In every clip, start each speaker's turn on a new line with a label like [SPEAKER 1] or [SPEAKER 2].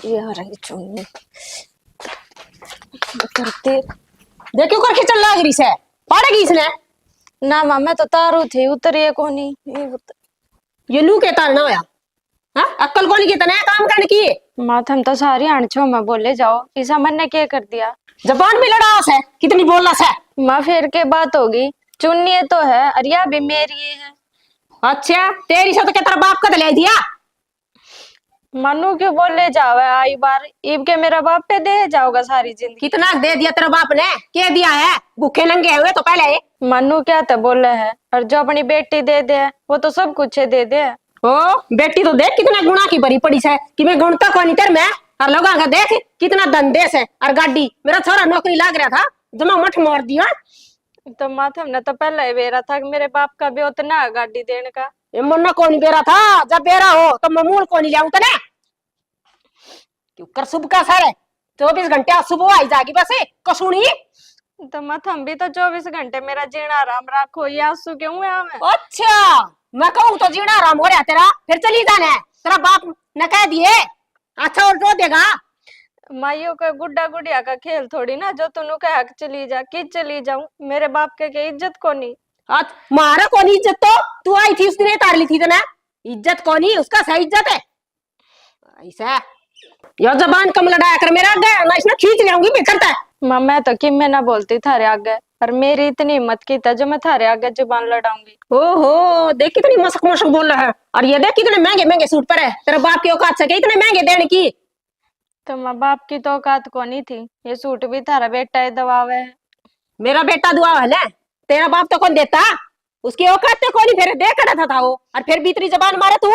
[SPEAKER 1] ये आ रही चुन्नी करते देखियो करके चल लाग रही से पड़ेगी इसने ना मामा तो तारू थी उतरी कोनी ये लू के तार ना होया हां अक्ल कोनी के तने काम करने की माथम तो सारी आणछो मैं बोले जाओ इसा मन ने क्या कर दिया जबान भी लड़ा है कितनी बोलना से मां फिर के बात होगी चुन्नी तो है अरिया भी मेरी है अच्छा तेरी से तो क्या तेरा बाप का ले दिया मनु क्यों बोले जावे आई बार इब के मेरा बाप पे दे जाओगा सारी जिंदगी कितना दे दिया तेरा बाप ने क्या दिया है भूखे नंगे हुए तो पहले मनु क्या तो बोले है और जो अपनी बेटी दे दे वो तो सब कुछ दे दे ओ बेटी तो देख कितना गुना की भरी पड़ी है कि मैं गुणता को नहीं तेरे में और लोगों का देख कितना धंधेस है और गाड़ी मेरा छोरा नौकरी लाग रहा था जमा मठ मार दिया तो माथम ने तो पहले ही बेरा था कि मेरे बाप का भी उतना गाड़ी देने का ये मन्ना कौन नहीं बेरा था जब बेरा हो तो ममूल कौन नहीं लाऊं तने क्यों कर सुबह का सर 24 घंटे सुबह आई जागी बस कसुनी तो माथम भी तो 24 घंटे मेरा जीना आराम रखो ये आंसू क्यों है मैं अच्छा मैं कहूं तो जीना आराम हो रहा तेरा फिर चली जाना है तेरा बाप ने कह दिए अच्छा और रो देगा माइयों का गुड्डा गुड़िया का खेल थोड़ी ना जो तू कह चली जा कि चली जाऊं मेरे बाप के इज्जत को नहीं आज मारा कौन इज्जत तो तू आई थी उस दिन तार ली थी तो ना इज्जत कौन ही उसका सही इज्जत है ऐसा यो जबान कम लड़ाया कर मेरा आगे ना इसने खींच लेऊंगी बेकरता है मैं तो कि मैं ना बोलती थारे आगे पर मेरी इतनी हिम्मत की था जो मैं थारे आगे जुबान लड़ाऊंगी ओहो देख कितनी मशक मशक बोल रहा है और ये देख कितने महंगे महंगे सूट पर है तेरे बाप की औकात से इतने महंगे देने की तो माँ बाप की तो औकात को नहीं थी ये सूट भी थारा बेटा ही दबावे है मेरा बेटा दुआ है तेरा बाप तो कौन देता उसकी औकात तो कौन फिर दे कर था वो और फिर भीतरी जबान मारे तू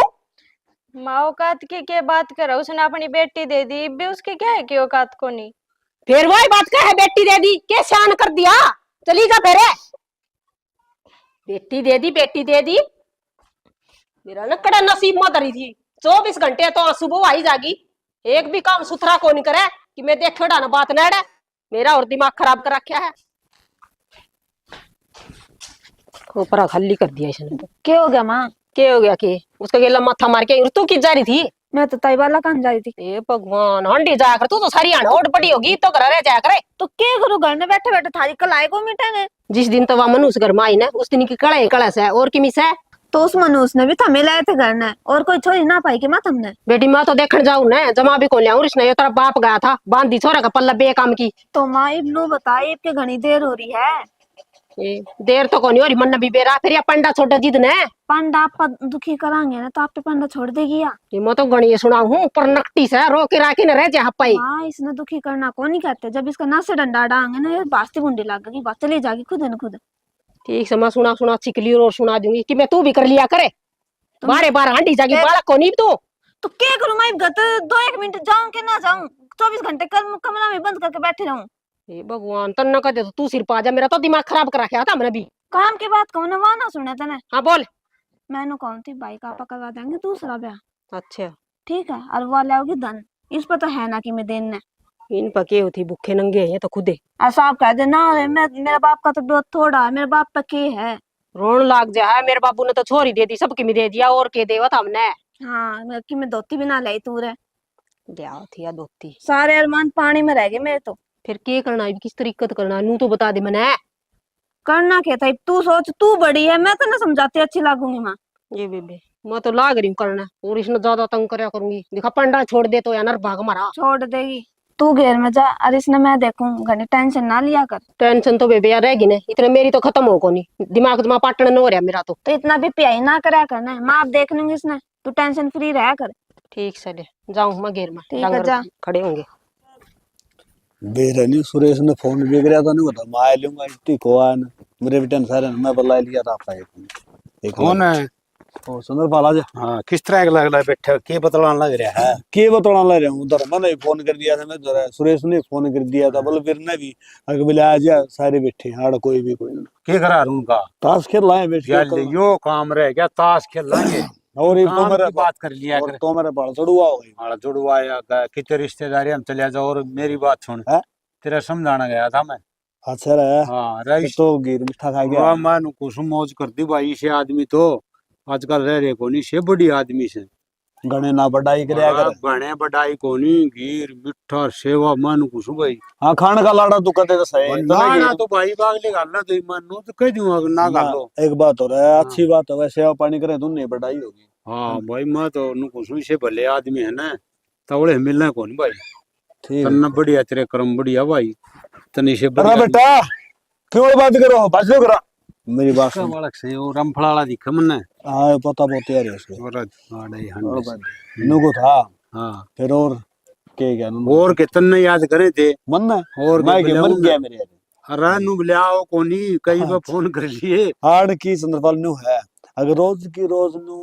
[SPEAKER 1] माँ औकात की क्या बात कर उसने अपनी बेटी दे दी भी उसकी क्या है कि औकात को नहीं फिर वही बात क्या है बेटी दे दी क्या शान कर दिया चली जा फिर बेटी दे दी मेरा ना कड़ा नसीब मदरी थी 24 घंटे तो सुबह आई जागी एक भी काम सुथरा को नहीं करे कि मैं देख ना बात न मेरा और दिमाग खराब कर रखा है ऊपर खाली कर दिया इसने तो क्या हो गया माँ क्या हो गया कि उसका गेला माथा मार के तू किस जा रही थी मैं तो ताई वाला कहाँ जा रही थी ए भगवान हंडी जा कर तू तो सारी ओट पड़ी होगी तो घर रह जाया करे तो क्या करूँ घर में बैठे बैठे थारी कल आए को मिटेंगे जिस दिन तो वह मनुष्य घर में आई ना उस दिन की कड़ा कड़स है और की मिस है तो उस मनुष्य ने भी थमे लाए थे घर ने और कोई छोरी ना पाई कि माँ तुमने बेटी माँ तो देखने जाऊं ना जमा भी को लिया इसने तेरा बाप गया था बांधी छोरा का पल्ला बेकाम की तो माँ इब्नू बता इब घनी देर हो रही है देर तो कौन हो रही मन भी बेरा फिर या पंडा छोड़ जिद ने पंडा आप दुखी करांगे ना तो आप पे पंडा छोड़ देगी या मैं तो गणिये सुना हूँ पर नकटी से रो के राखी न रह जा हपाई हाँ इसने दुखी करना कौन नहीं कहते जब इसका नस से डंडा डांगे ना ये बास्ती बुंडी लगेगी बात चली जाएगी खुद न खुद ठीक से मैं सुना सुना चिकली और सुना दूंगी कि मैं तू भी कर लिया करे बारे बार हांडी जागी बालक को नहीं तो क्या करूं मैं गत 2-1 मिनट जाऊं कि ना जाऊं 24 घंटे कमरा में बंद करके बैठे रहूं हे भगवान तन न कहते तो तू सिर पा जा मेरा तो दिमाग खराब कर रखा था मैंने भी काम की बात कौन वहां ना सुने तने हाँ बोल मैंने कौन थी भाई का करवा देंगे दूसरा ब्याह अच्छा ठीक है और वो लाओगी धन इस पर तो है ना कि मैं देने इन पके होती भूखे नंगे हैं तो खुदे ऐसा आप कह दे ना मेरा बाप का तो बहुत थोड़ा है मेरे बाप पे के है रोन लाग जा है मेरे बाबू ने तो छोरी दे दी सबकी में दे दिया और के देवा था हमने हाँ कि मैं धोती भी ना लाई तू रे ब्याह थी या धोती सारे अरमान पानी में रह गए मेरे तो फिर क्या करना है किस तरीके से करना है नू तो बता दे मैंने करना क्या था तू सोच तू बड़ी है मैं तो ना समझाती अच्छी लागूंगी माँ ये बेबे मैं तो लाग रही हूँ करना और इसने ज्यादा तंग करया करूंगी देखा पंडा छोड़ दे तो या नर भाग मारा छोड़ देगी तू घेर में जा और इसने मैं देखूं घनी टेंशन ना लिया कर टेंशन तो बेबे यार रहेगी ना इतने मेरी तो खत्म हो कोनी दिमाग दिमाग पाटन न हो रहा मेरा तो इतना भी पियाई ना करया करना माँ आप देख लूंगी इसने तू टेंशन फ्री रहा कर ठीक से जाऊं मैं घेर में ठीक जा खड़े होंगे
[SPEAKER 2] बेरनी सुरेश ने फोन भी कराया था नहीं बता मैं आ लूंगा इतनी को आन मेरे भी टेंशन है मैं बुला लिया था आपका एक
[SPEAKER 3] कौन है
[SPEAKER 2] ओ सुंदर पाला जी
[SPEAKER 3] हाँ किस तरह का लग रहा है बैठे के बतलाने लग रहा है
[SPEAKER 2] के बतलाने लग रहा हूं उधर मैंने फोन कर दिया था मैं जरा सुरेश ने फोन कर दिया था बोले फिर ने भी अगर बोले आ जा सारे बैठे हाड़ कोई भी कोई
[SPEAKER 3] के करा उनका
[SPEAKER 2] ताश खेल लाए बैठ
[SPEAKER 3] के यो काम रह गया ताश खेल लाएंगे
[SPEAKER 2] और एक तो मेरा
[SPEAKER 3] बात कर लिया
[SPEAKER 2] और तो मेरा बाल चढ़ुआ हो गई
[SPEAKER 3] बाल चढ़ुआया कितने रिश्तेदारी हम चले जाओ और मेरी बात सुन तेरा समझाना गया था मैं
[SPEAKER 2] अच्छा रहा
[SPEAKER 3] हाँ रईस
[SPEAKER 2] तो गिर मिठा खा गया
[SPEAKER 3] मैं कुछ मौज कर दी भाई से आदमी तो आजकल रह रहे कोनी से बड़ी आदमी से
[SPEAKER 2] गणे ना बढ़ाई करया कर।
[SPEAKER 3] बने बड़ाई कोनी घीर मिठा सेवा मन कुछ भाई
[SPEAKER 2] हाँ खान का लाड़ा तू कहते तो सही तो
[SPEAKER 3] ना
[SPEAKER 2] नहीं
[SPEAKER 3] ना तो भाई बागले गालना तो मन नो तो कह दूंगा ना गालो।
[SPEAKER 2] एक बात हो रहा है अच्छी बात है वैसे सेवा पानी करे तो नहीं बढ़ाई होगी।
[SPEAKER 3] हाँ भाई मैं तो नु कुछ से भले आदमी है ना तवड़े मिलना कौन भाई
[SPEAKER 2] ठीक
[SPEAKER 3] तन्ना बढ़िया तेरे कर्म बढ़िया भाई तनी से
[SPEAKER 2] अरे
[SPEAKER 3] बढ़िया
[SPEAKER 2] बेटा क्यों बात करो बात करो मेरी बात सुन।
[SPEAKER 3] बालक से वो रमफड़ाला दिखा मन्ने
[SPEAKER 2] हाँ पता बहुत यार है उसके
[SPEAKER 3] और आड़े हंडे से।
[SPEAKER 2] नुको था
[SPEAKER 3] हाँ
[SPEAKER 2] फिर और के क्या
[SPEAKER 3] और के तन्ने याद करे थे
[SPEAKER 2] मन ना
[SPEAKER 3] और
[SPEAKER 2] मैं के मर
[SPEAKER 3] बुलाऊं
[SPEAKER 2] गया मेरे यार।
[SPEAKER 3] अरे नु बुलाओ कोनी कई बार फोन कर लिए
[SPEAKER 2] हार्ड की संदर्भ न्यू है अगर रोज की रोज न्यू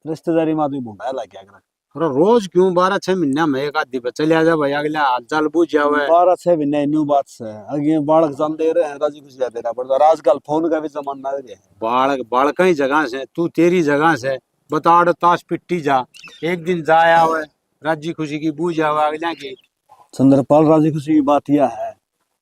[SPEAKER 2] रिश्तेदारी में आदमी भूंगा ला क्या कर।
[SPEAKER 3] अरे रोज क्यों 12-6 महीना में एक आदमी पे चले जा भाई अगला हाल चाल पूछ जावे
[SPEAKER 2] 12 6 महीने न्यू बात से आगे बालक जान दे रहे हैं राजी खुशी दे रहा पड़ता आजकल फोन का भी जमाना है।
[SPEAKER 3] बालक बालक ही जगह से तू तेरी जगह से बताड़ ताश पिट्टी जा एक दिन जाया हुआ राजी खुशी की बूझ जावे अगला की
[SPEAKER 2] संदर्पाल राजी खुशी की बात यह है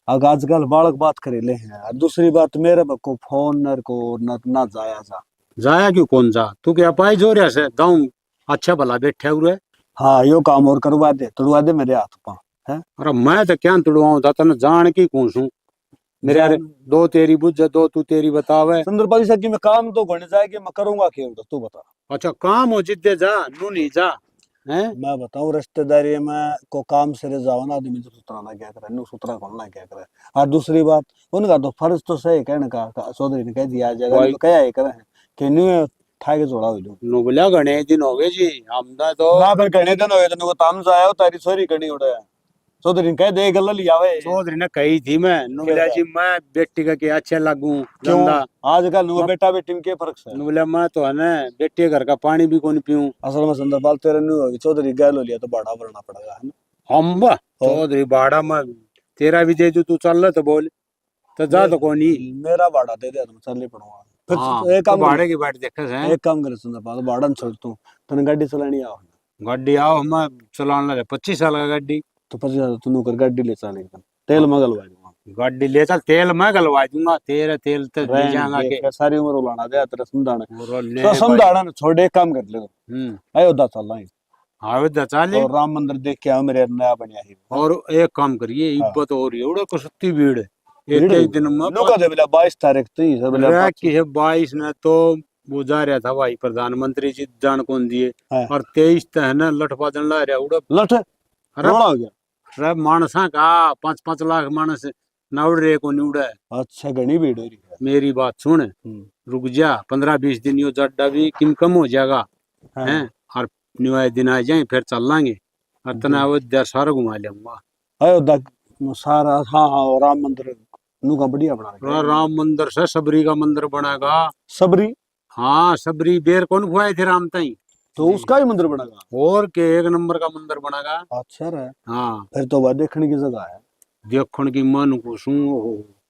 [SPEAKER 2] अगर आजकल बालक बात करे ले हैं और दूसरी बात मेरे को फोन नर को ना जाया जा
[SPEAKER 3] जाया क्यों कौन जा तू क्या पाई जो रहा से गाँव अच्छा भला बैठे हुए
[SPEAKER 2] हाँ यो काम और करवा दे तुड़वा दे मेरे हाथ पा है।
[SPEAKER 3] अरे मैं तो क्या तुड़वाऊं था तने जान की कौन सू मेरे यार दो तेरी बुझ दो तू तेरी बतावे
[SPEAKER 2] संदर्पाल सर की मैं काम तो घने जाएगी मैं करूंगा क्यों तू बता।
[SPEAKER 3] अच्छा काम हो जिद्दे जा नू नहीं जा हैं
[SPEAKER 2] मैं बताऊं रिश्तेदारी में को काम से जाओ ना आदमी तो सुतरा ना क्या करे नु सुतरा कौन ना क्या करे। और दूसरी बात उनका तो फर्ज तो सही कहने का चौधरी ने कह दिया जगह तो क्या करे कि न्यू ठाई के जोड़ा हो
[SPEAKER 3] नु बोला घने दिन हो गए जी हमदा तो
[SPEAKER 2] ना फिर कहने दिन हो गए तो ताम जाया तारी सोरी कनी उड़े चौधरी ने कह दे गल लिया वे
[SPEAKER 3] चौधरी ने कही थी मैं नु बोला जी मैं बेटी का के अच्छा लागू
[SPEAKER 2] क्यों
[SPEAKER 3] धंधा
[SPEAKER 2] आजकल नु बेटा बेटी में के फर्क है।
[SPEAKER 3] नु बोला मैं तो है ना बेटे घर का पानी भी कौन पीऊं
[SPEAKER 2] असल में संदर्पाल तेरे नु होगी चौधरी गैल हो लिया तो बड़ा भरना पड़ेगा है ना।
[SPEAKER 3] हम चौधरी बाड़ा में तेरा भी दे दू तू चल तो बोल तो जा तो कोनी
[SPEAKER 2] मेरा भाड़ा दे दे तुम चल पड़ूंगा फिर
[SPEAKER 3] हाँ,
[SPEAKER 2] एक
[SPEAKER 3] तो
[SPEAKER 2] काम
[SPEAKER 3] भाड़े की बात देखे से
[SPEAKER 2] एक काम करे संदर्पाल भाड़ा छोड़ तू तने गाड़ी चलानी आओ
[SPEAKER 3] गाड़ी आओ हम चलाने लगे 25 साल का गाड़ी
[SPEAKER 2] तो 25,000 तू कर गाड़ी ले चल एकदम तेल मंगलवा दूंगा
[SPEAKER 3] गाड़ी ले चल तेल मैं गलवा दूंगा तेरे तेल तो ले जाऊंगा के
[SPEAKER 2] सारी उम्र उलाना दे तेरा समझाना
[SPEAKER 3] और ले
[SPEAKER 2] तो समझाना ना छोड़ एक काम कर ले अयोध्या चल रहा है
[SPEAKER 3] आवे दा चाले
[SPEAKER 2] और राम मंदिर देख के आओ मेरे नया बनया है
[SPEAKER 3] और एक काम करिए इब्बत और एवढं कसती भीड़
[SPEAKER 2] भीड़
[SPEAKER 3] एक दिन में
[SPEAKER 2] नो का दे बोला 22 तारीख तो ही सब
[SPEAKER 3] रह की है 22 ने तो वो जा रहा था भाई प्रधानमंत्री जी जान कौन दिए
[SPEAKER 2] हाँ।
[SPEAKER 3] और 23 तो है ना लठबाजन ला रहा उड़ा
[SPEAKER 2] लठ
[SPEAKER 3] अरे
[SPEAKER 2] रोड़ा हो गया
[SPEAKER 3] रे मानसा का 5-5 लाख मानस ना उड़ रहे को नहीं उड़ा
[SPEAKER 2] अच्छा घनी भीड़ हो रही है।
[SPEAKER 3] मेरी बात सुन रुक जा 15-20 दिन यो जड्डा भी किम कम हो जाएगा
[SPEAKER 2] हाँ।
[SPEAKER 3] हैं और न्यू दिन आ जाए फिर चल लांगे और तना अयोध्या सारा घुमा लेऊंगा
[SPEAKER 2] अयोध्या सारा हाँ हाँ और राम मंदिर नु का बढ़िया बना रखा है।
[SPEAKER 3] राम मंदिर से सबरी का मंदिर बनेगा
[SPEAKER 2] सबरी
[SPEAKER 3] हाँ सबरी बेर कौन खुआए थे राम ताई
[SPEAKER 2] तो उसका ही मंदिर बनेगा
[SPEAKER 3] और के एक नंबर का मंदिर बनेगा
[SPEAKER 2] अच्छा है
[SPEAKER 3] हाँ
[SPEAKER 2] फिर तो वह देखने की जगह है।
[SPEAKER 3] देखने की मन को सू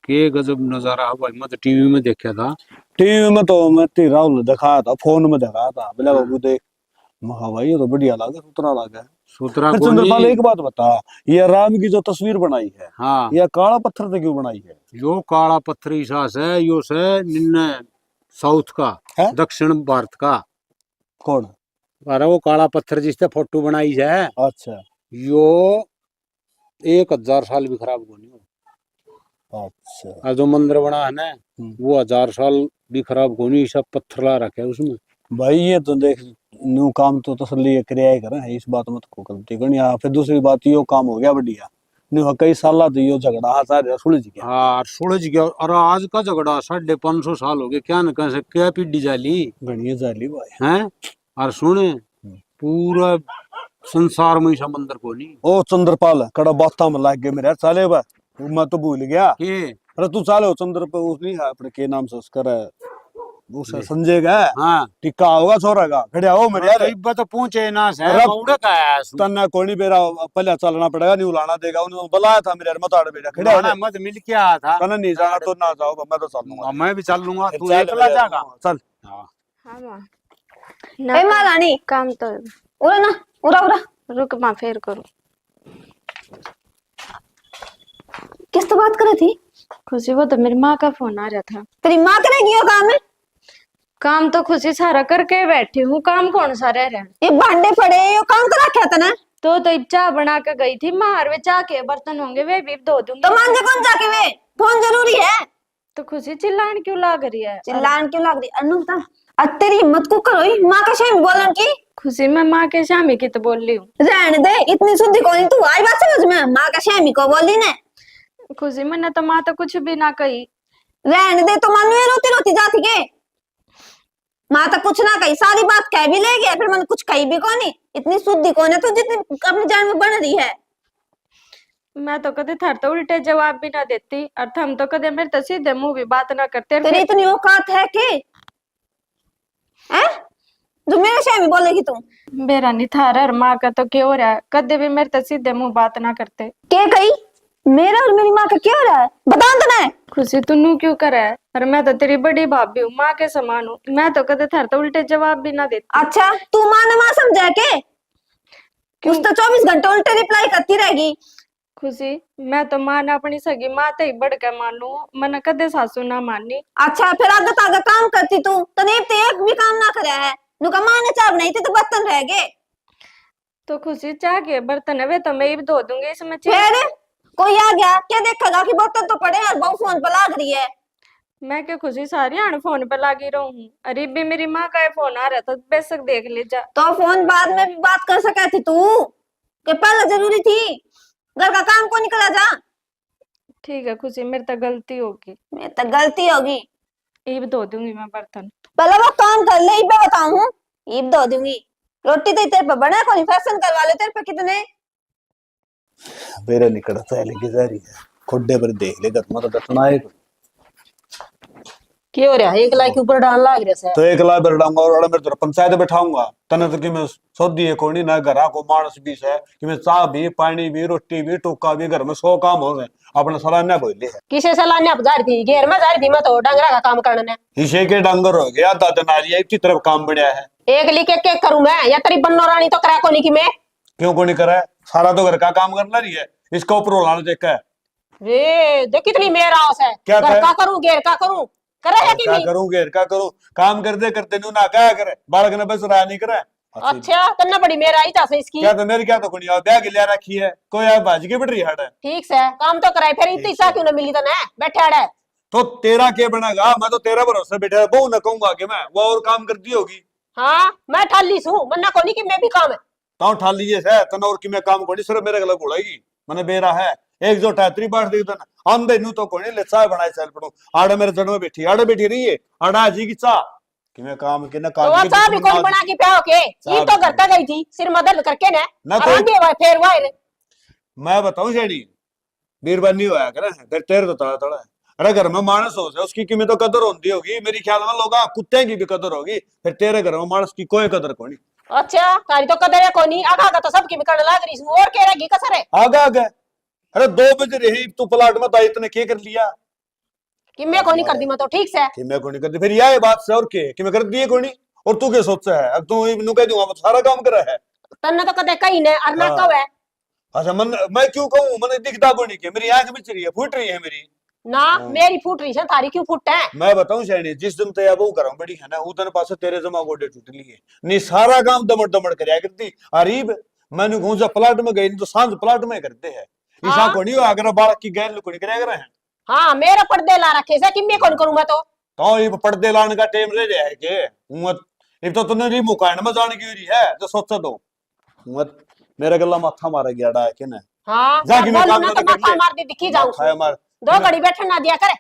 [SPEAKER 3] के गजब नजारा है भाई मैं तो टीवी में देखा था
[SPEAKER 2] टीवी में तो मैं राहुल दिखाया था फोन में दिखाया था बोला बाबू देख महा भाई ये तो बढ़िया लगा सुतरा लगा है।
[SPEAKER 3] सूत्रा
[SPEAKER 2] फिर
[SPEAKER 3] को
[SPEAKER 2] चंद्रपाल एक बात बता ये राम की जो तस्वीर बनाई है
[SPEAKER 3] हाँ
[SPEAKER 2] यह काला पत्थर से क्यों बनाई है।
[SPEAKER 3] यो काला पत्थरी सास है यो से निन्ने साउथ का
[SPEAKER 2] है?
[SPEAKER 3] दक्षिण भारत का
[SPEAKER 2] कौन
[SPEAKER 3] अरे वो काला पत्थर जिससे फोटो बनाई है
[SPEAKER 2] अच्छा
[SPEAKER 3] यो 1000 साल भी खराब को नहीं हो
[SPEAKER 2] अच्छा
[SPEAKER 3] और जो मंदिर बना है ना वो 1000 साल भी खराब को नहीं सब पत्थर ला रखे है उसमें
[SPEAKER 2] भाई ये तो देख न्यू काम तो तसल्ली क्रिया ही करे इस बात में तो गलती करनी है। फिर दूसरी बात यो काम हो गया बढ़िया न्यू कई साल तो यो झगड़ा हाथ सुलझ गया।
[SPEAKER 3] हाँ सुलझ गया और आज का झगड़ा 550 साल हो गए क्या न कह सकते क्या पीढ़ी जाली
[SPEAKER 2] घनी जाली भाई
[SPEAKER 3] हैं और सुने पूरा संसार में समंदर को नहीं
[SPEAKER 2] ओ चंद्रपाल कड़ा बाता में लाग गए मेरे चले बा मैं तो भूल गया
[SPEAKER 3] के
[SPEAKER 2] अरे तू चाले चंद्र पे उस नहीं है अपने के नाम से उसका उसे संजय का
[SPEAKER 3] हाँ
[SPEAKER 2] टिक्का होगा छोरा का खड़े हो मेरे यार
[SPEAKER 3] इब्बा तो पूछे ना से
[SPEAKER 2] अरे
[SPEAKER 3] उड़ा का है
[SPEAKER 2] तन्ना कोई नहीं बेरा पहले चलना पड़ेगा नहीं उलाना देगा उन्होंने बुलाया था मेरे यार मताड़ बेटा खड़े हो
[SPEAKER 3] ना मत मिल के आया था
[SPEAKER 2] कहना नहीं जाना तो ना जाओ मैं तो चल लूंगा
[SPEAKER 3] मैं भी चल लूंगा तू
[SPEAKER 2] चल
[SPEAKER 3] अकेला जाएगा
[SPEAKER 2] चल
[SPEAKER 3] हाँ
[SPEAKER 1] हाँ माँ ए माँ रानी काम तो उरा ना उरा उरा रुक माँ फेर करो
[SPEAKER 4] किस तो बात कर रही थी?
[SPEAKER 1] खुशी वो तो मेरी माँ का फोन आ रहा था।
[SPEAKER 4] तेरी माँ करेगी वो काम है?
[SPEAKER 5] काम तो खुशी सारा करके बैठी हूँ, काम कौन सा रह रहा है।
[SPEAKER 4] ये भांडे पड़े, ये काम तो रखा था ना।
[SPEAKER 5] तो चाय बना के गई थी मार, वे चाय के बर्तन होंगे वे भी धो दूंगी।
[SPEAKER 4] तो मांझे कौन जाके वे, फोन जरूरी है।
[SPEAKER 5] तो खुशी चिल्लान क्यों लाग रही है?
[SPEAKER 4] चिल्लान क्यों लग रही अनु बता। अब तेरी हिम्मत को करो माँ का शेम बोलन की।
[SPEAKER 5] खुशी मैं माँ के शामी की तो बोल रही हूँ।
[SPEAKER 4] रहने दे, इतनी शुद्धि कौन तू आई बात समझ में, माँ का शेमी को बोली ने।
[SPEAKER 5] खुशी मैंने तो माँ तो कुछ भी ना कही।
[SPEAKER 4] रहने दे, तो मानो ये रोती रोती जाती के माँ तो कुछ ना कही, सारी बात कह भी ले गया, फिर मैंने कुछ कही भी कौन। इतनी शुद्धि कौन है तू जितनी अपनी जान में बन रही है।
[SPEAKER 5] मैं तो कदे थर तो उल्टे जवाब भी ना देती, और हम तो कदे मेरे तो सीधे मुंह भी बात ना करते।
[SPEAKER 4] तेरी इतनी औकात है कि हैं जो मेरे शेमी बोलेगी तू।
[SPEAKER 5] मेरा नहीं थार और माँ का तो क्यों हो रहा है, कदे भी मेरे तो सीधे मुंह बात ना करते।
[SPEAKER 4] के कही मेरा और मेरी माँ का क्या हो रहा है, बता तो ना।
[SPEAKER 5] खुशी तू क्यों कर रहा है, और मैं तो तेरी बड़ी भाभी हूँ, माँ के समान हूँ। मैं तो कदे थर तो उल्टे जवाब भी ना देती।
[SPEAKER 4] अच्छा तू माँ ने माँ समझा के कुछ तो 24 घंटे उल्टे रिप्लाई करती रहेगी।
[SPEAKER 5] खुशी मैं तो मान अपनी सगी माँ ते ही बढ़ के मानू, मैंने कदे सासू ना मानी।
[SPEAKER 4] अच्छा फिर आगे तागा काम करती तू तने ते एक भी काम ना करे है। नुका माँ ने चाह बनाई थी तो बर्तन रह गए।
[SPEAKER 5] तो खुशी चाह के बर्तन है वे तो मैं ही धो दूंगी, इसमें
[SPEAKER 4] फिर कोई आ गया क्या देखेगा कि बर्तन तो पड़े और बहु फोन पर लाग रही है।
[SPEAKER 5] मैं क्या खुशी सारी आने फोन पे लागी रहूं। अरे भी मेरी माँ का फोन आ रहा था, बेशक देख ले जा।
[SPEAKER 4] तो फोन बाद में भी बात कर सके थी तू कि पहले जरूरी थी, घर का काम को निकला जा।
[SPEAKER 5] ठीक है खुशी, मेरी तो गलती होगी,
[SPEAKER 4] मैं तो गलती होगी।
[SPEAKER 5] ईब धो दूंगी मैं बर्तन।
[SPEAKER 4] पहले वो काम कर ले, इब बताऊं इब धो दूंगी। रोटी तो तेरे पे बना कोई फैशन करवा ले तेरे पे कितने।
[SPEAKER 2] मेरे निकलता है लेके जा रही है खुड्डे पर देख ले दत्मा तो दतना है
[SPEAKER 1] क्यों हो रहा है, एक लाख के ऊपर डाल लाग रहा है।
[SPEAKER 2] तो एक लाख बैठाऊंगा और मेरे तो पंचायत बैठाऊंगा तने तो कि मैं सौदी है कोनी ना घरा को मानस भी है कि मैं चाह भी पानी भी रोटी भी टोका भी घर में 100 काम हो रहे अपना सलान्या बोले है
[SPEAKER 1] किसे सलाह ने जा रही थी, घेर में जा रही थी मैं तो डंगरा का काम करने ने।
[SPEAKER 2] हिशे के डांगर हो गया दादा नारी की तरफ काम बढ़िया है।
[SPEAKER 1] एक लिख के करूं मैं, या तेरी बन्नो रानी तो करा को नहीं कि मैं
[SPEAKER 2] क्यों को नहीं करा है, सारा तो घर का काम करना रही है, इसका ऊपर लाना देखा है।
[SPEAKER 1] रे देख कितनी मेरा हाउस है,
[SPEAKER 2] क्या
[SPEAKER 1] घर का करूं घेर का करूं करे है कि
[SPEAKER 2] क्या
[SPEAKER 1] नहीं।
[SPEAKER 2] करूं घेर का करूं, काम करते करते न्यू ना क्या करे बालक ने बस राय नहीं करा।
[SPEAKER 1] अच्छा तन्ना बड़ी मेरा ही चाहे इसकी
[SPEAKER 2] क्या तो मेरी क्या तो कुनी ब्याह के लिया रखी है कोई आप भाजी की बढ़ रही है
[SPEAKER 1] ठीक से काम तो कराए, फिर इतनी सा क्यों ना मिली तने बैठे अड़े।
[SPEAKER 2] तो तेरा क्या बनेगा, मैं तो तेरा भरोसे बैठा बहु न कहूंगा कि मैं वो और काम करती होगी।
[SPEAKER 1] हाँ मैं ठाली सू मन्ना को नहीं कि मैं भी काम है
[SPEAKER 2] ताऊ ठाल लीजिए से तना और कि मैं काम कोनी सिर्फ मेरे गला घोड़ाएगी मैंने बेरा है एक जो टात्री बांट दी तन हम दे नू तो कोनी ले चाय बनाए चल पड़ो आड़े मेरे जड़ में बैठी आड़े बैठी रही है आड़ा जी की चाह कि मैं काम के ना
[SPEAKER 1] तो
[SPEAKER 2] काम
[SPEAKER 1] वो चाह भी कौन बना के पिया के, ये तो घर का गई थी सिर मदद करके ने
[SPEAKER 2] ना
[SPEAKER 1] आराम भी हुआ फिर वायर।
[SPEAKER 2] मैं बताऊं शेडी बीरबानी होया करे फिर तेरे तो तड़ा तड़ा है। अरे घर में मानस हो जाए उसकी कीमत तो कदर होती होगी, मेरी ख्याल में लोग कुत्ते की भी कदर होगी, फिर तेरे घर में मानस की कोई कदर कोनी।
[SPEAKER 1] अच्छा तारी तो कदर है कोनी, आगा आगा तो सबकी में करने लाग रही हूं और कह रहेगी कसर है
[SPEAKER 2] आगा आगा। अरे 2 बजे रही तू प्लाट में दाई इतने क्या कर लिया
[SPEAKER 1] कि मैं कोनी कर दी मैं तो ठीक से
[SPEAKER 2] कि मैं कोनी कर दी, फिर यह बात से और के कि मैं कर दिए कोनी और तू क्या सोचा है, अब तू इन्हों कह दूंगा सारा काम करा है।
[SPEAKER 1] तन्ने तो कदे कहीं ने अरना
[SPEAKER 2] हाँ।
[SPEAKER 1] कब है
[SPEAKER 2] अच्छा मैं क्यों कहूँ मैंने दिखता कोनी के मेरी आंख बिच रही है फूट रही है मेरी
[SPEAKER 1] ना मेरी फूट रही है थारी क्यों फूट है।
[SPEAKER 2] मैं बताऊं शैनी जिस दिन तैयार वो घर बड़ी है ना उस दिन पास तेरे जमा गोडे टूट लिए नहीं सारा काम दमड़ दमड़ करया करती अरीब मैंने कहूँ जब प्लाट में गई नहीं तो सांझ प्लाट में करते हैं ईसा
[SPEAKER 1] हाँ।
[SPEAKER 2] को नहीं अगर बालक की गैर को नहीं कराया करे हैं
[SPEAKER 1] हाँ मेरा पर्दे ला रखे से कि मैं कौन करूं मैं
[SPEAKER 2] तो ये पर्दे लाने का टाइम रह जाए के उमत ये तो तूने री मुकान में जाने की रही है जो सोचा दो उमत मेरे गला माथा मारा गया डा के ना
[SPEAKER 1] हाँ
[SPEAKER 2] जाके मैं काम
[SPEAKER 1] ना तो
[SPEAKER 2] कर
[SPEAKER 1] माथा
[SPEAKER 2] ले
[SPEAKER 1] मार दी दिखी जाऊं
[SPEAKER 2] माथा मार
[SPEAKER 1] 2 घड़ी बैठन ना दिया करे।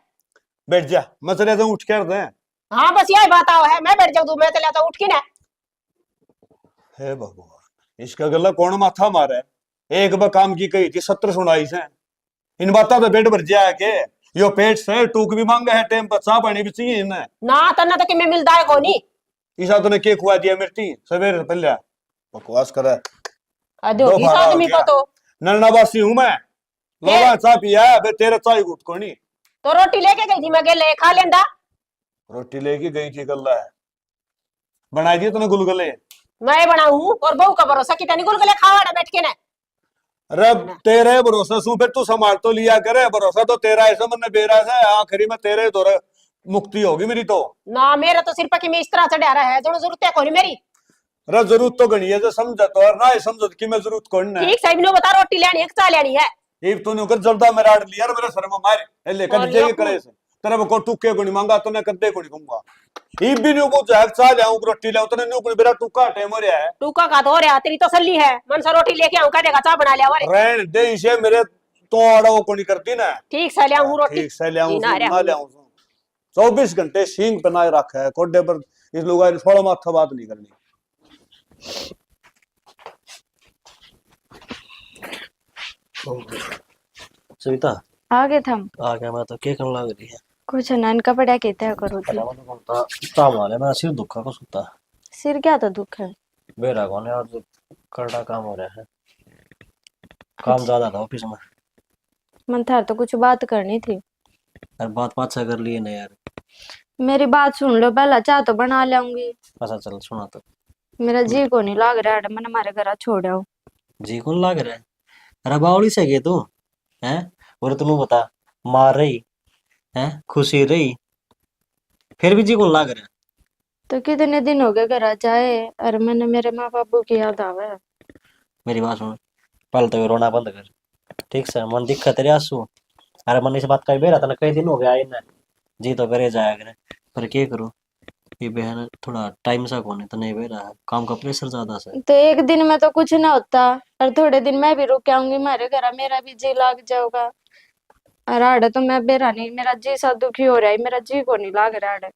[SPEAKER 2] बैठ जा मसले से उठ कर दे
[SPEAKER 1] हाँ बस यही बात आओ है, मैं बैठ जाऊं तू मैं चला तो उठ की ना।
[SPEAKER 2] हे भगवान इसका गला कौन माथा मारा है, एक बार काम की कही थी 70 सुनाई से इन बातों तो पेट भर जाए के यो पेट से टूक भी मांगा है टाइम पर चाह पानी भी चाहिए इन्हें
[SPEAKER 1] ना तन्ना तो कि मैं मिलदा है कोनी
[SPEAKER 2] ईसा तूने के खुआ दिया मिर्ची सवेरे से पहले बकवास कर
[SPEAKER 1] अदो
[SPEAKER 2] दो
[SPEAKER 1] इस
[SPEAKER 2] बार हो
[SPEAKER 1] आदमी को
[SPEAKER 2] गया।
[SPEAKER 1] तो
[SPEAKER 2] नन्नावासी हूं मैं लोगा चाह पिया बे तेरा चाय गुट को नहीं
[SPEAKER 1] तो रोटी लेके गई थी मैं गेले खा लेंदा।
[SPEAKER 2] रोटी लेके गई थी गल्ला है बनाई दिए तूने गुलगुले
[SPEAKER 1] मैं बनाऊं और बहू का भरोसा कि तनी गुलगुले खावाड़ा बैठ के ना।
[SPEAKER 2] अरे तेरे भरोसा सू फिर तू संभाल तो लिया करे भरोसा तो तेरा ऐसा मन बेरा से आखिरी में तेरे दौर मुक्ति होगी मेरी तो।
[SPEAKER 1] ना मेरा तो सिर पर कि मैं इस तरह चढ़ा रहा है जो जरूरत है कोई मेरी।
[SPEAKER 2] अरे जरूरत तो घनी है जो समझा तो, और ना ही समझो कि मैं जरूरत कौन है।
[SPEAKER 1] ठीक साहब ने बता रोटी लेनी है चाय लेनी है।
[SPEAKER 2] एक तूने होकर जल्दा मेरा आड़ लिया मेरे सर में मार ले कर
[SPEAKER 1] और
[SPEAKER 2] जाइए
[SPEAKER 1] लोग-
[SPEAKER 2] करे से तेरे को टुके को नहीं मांगा तूने कदे को नहीं कहूंगा। ई भी न्यू को चाहे चाह लाऊं रोटी लाऊं तूने न्यू को मेरा टुका टे मरिया है।
[SPEAKER 1] टूका का तो हो रहा तेरी तसल्ली है मन से रोटी लेके आऊं कह देगा चाय बना लिया वाले।
[SPEAKER 2] रहन दे इसे मेरे तो आड़ा वो को नहीं करती ना।
[SPEAKER 1] ठीक से ले आऊं रोटी।
[SPEAKER 2] ठीक से ले आऊं
[SPEAKER 1] ना
[SPEAKER 2] ना ले आऊं 24 घंटे सींग बनाए रखा है कोडे पर। इस लोग थोड़ा माथा बात नहीं करनी।
[SPEAKER 6] सविता
[SPEAKER 5] आगे थम
[SPEAKER 6] आ गया। मैं तो क्या करने लग रही है।
[SPEAKER 5] कुछ ना इनका पड़ा कहते हैं करो
[SPEAKER 6] पहले मैं तो बोलता काम वाले मैं सिर दुखा को सुता
[SPEAKER 5] सिर क्या तो दुख है।
[SPEAKER 6] बेरा कौन है आज करना काम हो रहा है। काम ज्यादा था ऑफिस में।
[SPEAKER 5] मन थार तो कुछ बात करनी थी।
[SPEAKER 6] यार बात बात से कर लिए ना यार।
[SPEAKER 5] मेरी बात सुन लो पहला चाय तो बना लाऊंगी।
[SPEAKER 6] अच्छा चल सुना तो।
[SPEAKER 5] मेरा जी को नहीं लाग रहा है मैंने हमारे घर छोड़ आओ।
[SPEAKER 6] जी कौन लाग रहा है। अरे बावली से गए तू हैं। और तुम्हें बता मार रही है खुशी रही फिर भी जी कौन लाग रहा है।
[SPEAKER 5] तो कितने दिन हो गए घर जाए और मैंने मेरे माँ बापू की याद आवे।
[SPEAKER 6] मेरी बात सुन पहले तो ये रोना बंद कर ठीक से। मन दिक्कत तेरे आंसू। अरे मन इस बात का बेरा था ना कई दिन हो गया ना जी तो करे जाया करे पर क्या करूं ये बहन थोड़ा टाइम सा कोने तो नहीं बेरा है काम का प्रेशर ज्यादा से।
[SPEAKER 5] तो एक दिन में तो कुछ ना होता और थोड़े दिन मैं भी रुक आऊंगी मेरे घर मेरा भी जी लाग जाऊंगा। और आड़े तो मैं बेरा नहीं मेरा जी सा दुखी हो रहा है मेरा जी को नहीं लाग रहा आड़े।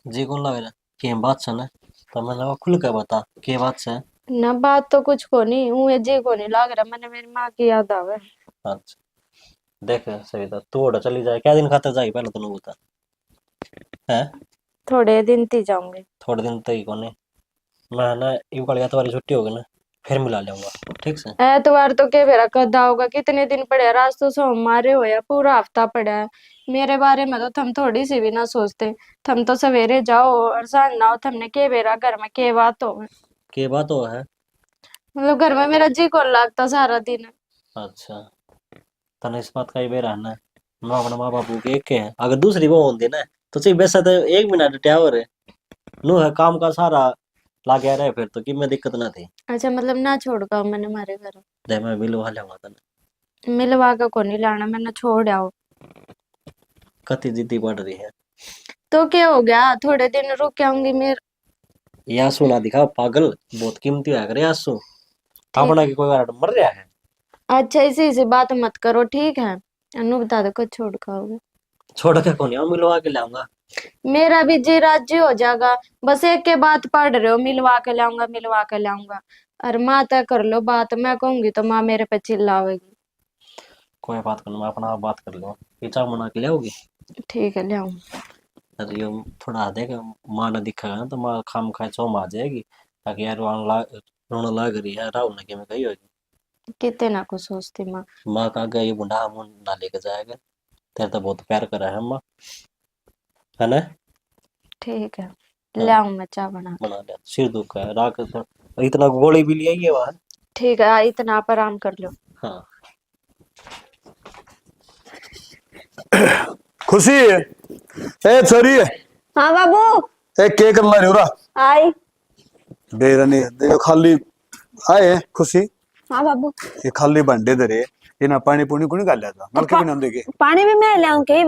[SPEAKER 6] जी कौन लग रहा कि बात से ना तो मैंने वो खुल के बता के बात से।
[SPEAKER 5] ना बात तो कुछ को नहीं हूँ ये जी को नहीं लाग रहा मैंने मेरी माँ की याद आवे।
[SPEAKER 6] अच्छा देख सविता तू ओढ़ चली जाए क्या दिन खाते जाए पहले तू बता है।
[SPEAKER 5] थोड़े दिन ती जाऊंगी।
[SPEAKER 6] थोड़े दिन तक को नहीं मैं ना इवकल तुम्हारी छुट्टी होगी ना फिर मिला लूंगा ठीक से।
[SPEAKER 5] एतवार तो के बेरा कदा होगा कितने दिन पड़े हैं, आज तो सोमवार होया पूरा हफ्ता पड़ा है। मेरे बारे में तो थम थोड़ी सी भी ना सोचते। थम तो सवेरे जाओ और सांझ ना हो थमने के बेरा घर में के बात हो
[SPEAKER 6] के बात हो है।
[SPEAKER 5] मतलब घर में मेरा जी कौन लागता सारा दिन।
[SPEAKER 6] अच्छा तने इस बात का ही बेरा ना मैं अपने माँ बापू के एक के हैं अगर दूसरी वो होती ना तो सिर्फ वैसा तो 1 मिनट क्या हो रहे नो है काम का सारा ला गया रहे फिर तो कि मैं दिक्कत ना थी।
[SPEAKER 5] अच्छा मतलब ना छोड़ का मैंने हमारे घर
[SPEAKER 6] दे मैं मिलवा लूंगा तने
[SPEAKER 5] मिलवा का को नहीं लाना मैंने छोड़ आओ।
[SPEAKER 6] कति जिद्दी बढ़ रही है।
[SPEAKER 5] तो क्या हो गया थोड़े दिन रुक के आऊंगी मेरे।
[SPEAKER 6] यासू ना दिखा पागल बहुत कीमती है अगर यासू अपना की कोई बार मर रहा है।
[SPEAKER 5] अच्छा इसी बात मत करो ठीक है। अनु बता दो कब छोड़ खाओगे।
[SPEAKER 6] छोड़ के कौन मिलवा के लाऊंगा।
[SPEAKER 5] मेरा भी जी राज्य हो जाएगा बस एक के बात पढ़ रहे हो मिलवा के लाऊंगा। और माँ तय कर लो बात मैं कहूंगी तो माँ मेरे पे चिल्लावेगी।
[SPEAKER 6] कोई बात करना मैं अपना आप बात कर लूँ पिचा मना के लाओगी।
[SPEAKER 5] ठीक है ले आऊं।
[SPEAKER 6] अरे ये थोड़ा देख माँ ने दिखा ना तो माँ खाम खाए चौम आ जाएगी ताकि यार रोना लाग रही है राहुल ने क्या कही होगी।
[SPEAKER 5] कितने ना कुछ सोचती माँ।
[SPEAKER 6] माँ का गया ये बुढ़ा हम ना लेके जाएगा तेरे तो बहुत प्यार करा है माँ है ना।
[SPEAKER 5] ठीक है ले आऊं मैं चाय बना के।
[SPEAKER 6] बना लिया सिर दुखा है रात को इतना गोली भी लिया ये वहां।
[SPEAKER 5] ठीक है इतना आप आराम कर लो।
[SPEAKER 6] हाँ
[SPEAKER 2] खुशी ए सॉरी
[SPEAKER 4] हाँ बाबू
[SPEAKER 2] ए के करना रे उरा
[SPEAKER 4] आई।
[SPEAKER 2] बेरनी देखो खाली आए खुशी
[SPEAKER 4] हाँ बाबू
[SPEAKER 2] ये खाली भांडे धरे ये ना पानी पुनी कोनी गाल था नलके भी ना देके
[SPEAKER 4] पानी भी मैं ले आऊं के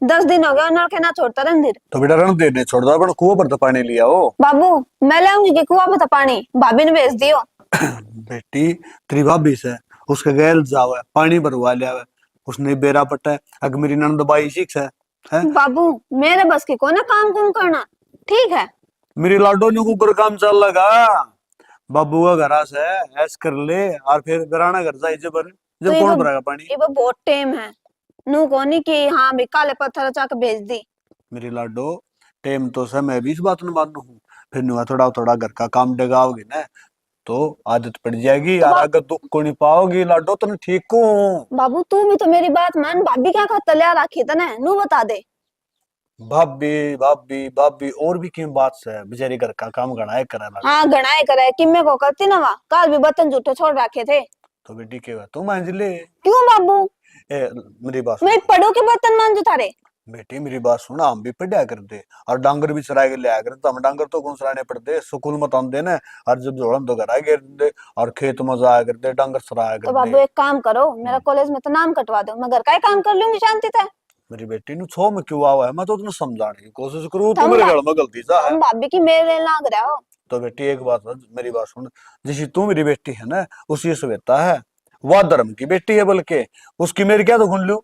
[SPEAKER 4] 10 दिन हो गया नल के ना छोड़ता रणधीर।
[SPEAKER 2] तो बेटा रण देने छोड़ दो अपन कुआं पर तो पानी लिया हो।
[SPEAKER 4] बाबू मैं ले आऊंगी कि कुआं पे तो पानी भाभी ने भेज दियो।
[SPEAKER 2] बेटी तेरी भाभी से उसके गैल जावे पानी भरवा लिया उसने बेरा पट्टा है अगर मेरी नंद बाई शिक्ष है
[SPEAKER 4] बाबू मेरे बस की कोने काम कुम करना ठीक है।
[SPEAKER 2] मेरी लाडो ने ऊपर काम चल लगा बाबू का घरा से ऐस कर ले और फिर गराना घर जाए जब
[SPEAKER 4] तो
[SPEAKER 2] कौन भरेगा पानी।
[SPEAKER 4] ये बहुत टाइम है नू कोनी की हाँ भी काले पत्थर चाक भेज दी।
[SPEAKER 2] मेरी लाडो टाइम तो से मैं भी इस बात में मानू हूँ फिर नुआ थोड़ा थोड़ा घर का काम डगाओगी ना तो आदत पड़ जाएगी
[SPEAKER 4] तो
[SPEAKER 2] और अगर दुख को नहीं पाओगी लाडो तुम ठीक हूँ।
[SPEAKER 4] बाबू तू भी तो मेरी बात मान भाभी क्या खाता लिया रखी तने नू बता दे।
[SPEAKER 2] भाभी भाभी भाभी और भी क्यों बात से बेचारी घर का काम गणाए करा
[SPEAKER 4] हाँ गणाए करे किम्मे को करती ना वा काल भी बर्तन जूठे छोड़ रखे थे।
[SPEAKER 2] तो बेटी के तू मान ले
[SPEAKER 4] क्यों बाबू
[SPEAKER 2] ए मेरी बात
[SPEAKER 4] मैं पढ़ो के बर्तन मान जो थारे।
[SPEAKER 2] बेटी मेरी बात सुना, हम भी पढ़ा करते और डांगर भी चरा के लिया करते। हम डांगर तो कौन चराने पड़ते, स्कूल में आते ना, और जब जोड़न तो घर आ गए और खेत में जाया करते, डांगर चराया
[SPEAKER 4] तो बाबू
[SPEAKER 2] करते।
[SPEAKER 4] एक काम करो, मेरा कॉलेज में तो नाम कटवा दो, मैं घर का ही काम कर लूंगी शांति से।
[SPEAKER 2] मेरी बेटी नु छो में क्यों आवा है, मैं तो तुमने समझाने की कोशिश करूँ,
[SPEAKER 4] तुम
[SPEAKER 2] तुम्हारे
[SPEAKER 4] बा-
[SPEAKER 2] गल में गलती सा है।
[SPEAKER 4] तुम भाभी की मेरे लाग रहे हो।
[SPEAKER 2] तो बेटी एक बात है, मेरी बात सुन, जैसी तू मेरी बेटी है ना, उसी श्वेता है, वह धर्म की बेटी है, बल्कि उसकी मेरी क्या तो घुन लू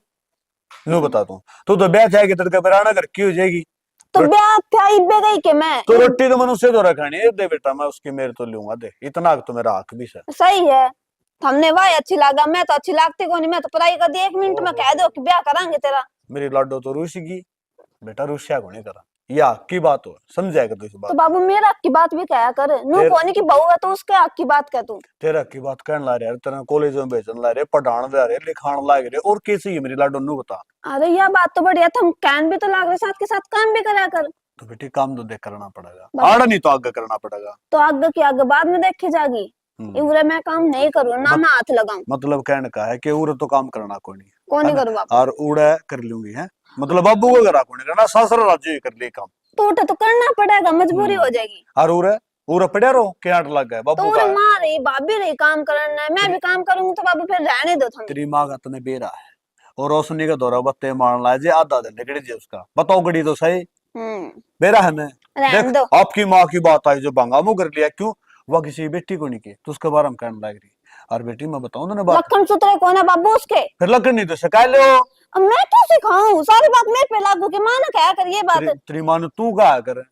[SPEAKER 2] नू बता तू तो ब्याह जाएगी तड़का बराना कर की हो जाएगी।
[SPEAKER 4] तो ब्याह क्या इब्बे गई के मैं।
[SPEAKER 2] तो रोटी तो मनुष्य तो रखानी है, दे बेटा मैं उसकी मेरे तो लूंगा, दे इतना तो मेरा हक भी है।
[SPEAKER 4] सही है, हमने वाह अच्छी लागा, मैं तो अच्छी लागती को नहीं, मैं तो पढ़ाई कर दी, 1 मिनट में कह दो कि ब्याह करांगे तेरा।
[SPEAKER 2] मेरी लाडो तो रूसीगी, बेटा रूसिया को नहीं करा, या की बात हो समझाएगा तो इस
[SPEAKER 4] तो
[SPEAKER 2] बात।
[SPEAKER 4] बाबू मेरा हक की बात भी कहा कर, नू
[SPEAKER 2] फिर-
[SPEAKER 4] कोनी की बहू है तो उसके हक की बात कह तू।
[SPEAKER 2] तेरा की बात कहने ला रहे, तेरा कॉलेज में भेजन ला रहे, पढ़ाने ला रहे, लिखाने ला रहे, और कैसी है मेरी लाडो नू बता।
[SPEAKER 4] अरे यह बात तो बढ़िया, तुम कैन भी तो लाग रहे, साथ के साथ काम भी करा कर।
[SPEAKER 2] तो बेटी काम तो देख करना पड़ेगा,
[SPEAKER 4] बाबा-
[SPEAKER 2] आड़ा नहीं तो आगे करना पड़ेगा।
[SPEAKER 4] तो आगे की आगे बाद में देखी जागी, इवरे मैं काम नहीं करूँ ना, मैं हाथ लगाऊं।
[SPEAKER 2] मतलब कहने का है कि उरे तो काम करना कोई नहीं,
[SPEAKER 4] कौन नहीं
[SPEAKER 2] है ना?
[SPEAKER 4] करूँ बाबू।
[SPEAKER 2] और उड़े कर लूंगी है, मतलब बाबू को करा कोई नहीं करना, सासरा राज्य ही कर ले काम।
[SPEAKER 4] तो उठे तो करना पड़ेगा, मजबूरी हो जाएगी।
[SPEAKER 2] और उरे उरे पड़े रहो के आट लग गए
[SPEAKER 4] तो
[SPEAKER 2] बाबू
[SPEAKER 4] उरे
[SPEAKER 2] का।
[SPEAKER 4] माँ रही, भाभी रही, काम करना है, मैं भी काम करूंगी तो बाबू फिर रहने दो तुम।
[SPEAKER 2] तेरी माँ का तने बेरा है, और रोशनी का दौरा बत्ते मारन ला जे आधा दिन निकल जे उसका, बताओ गड़ी तो सही बेरा है मैं।
[SPEAKER 4] रहने
[SPEAKER 2] देख
[SPEAKER 4] दो।
[SPEAKER 2] आपकी माँ की बात आई जो बंगा मुंह कर लिया, क्यों वह किसी बेटी को नहीं की, तो उसके बारे में कहने लग रही। और बेटी मैं बताऊं ना बात,
[SPEAKER 4] लखन सुतरे कौन है बाबू उसके।
[SPEAKER 2] फिर लकड़ नहीं तो सिखा लो।
[SPEAKER 4] अब मैं क्यों सिखाऊं, सारी बात मेरे पे लागू की, माँ ना क्या कर ये बात।
[SPEAKER 2] तेरी माँ ने तू कहा कर,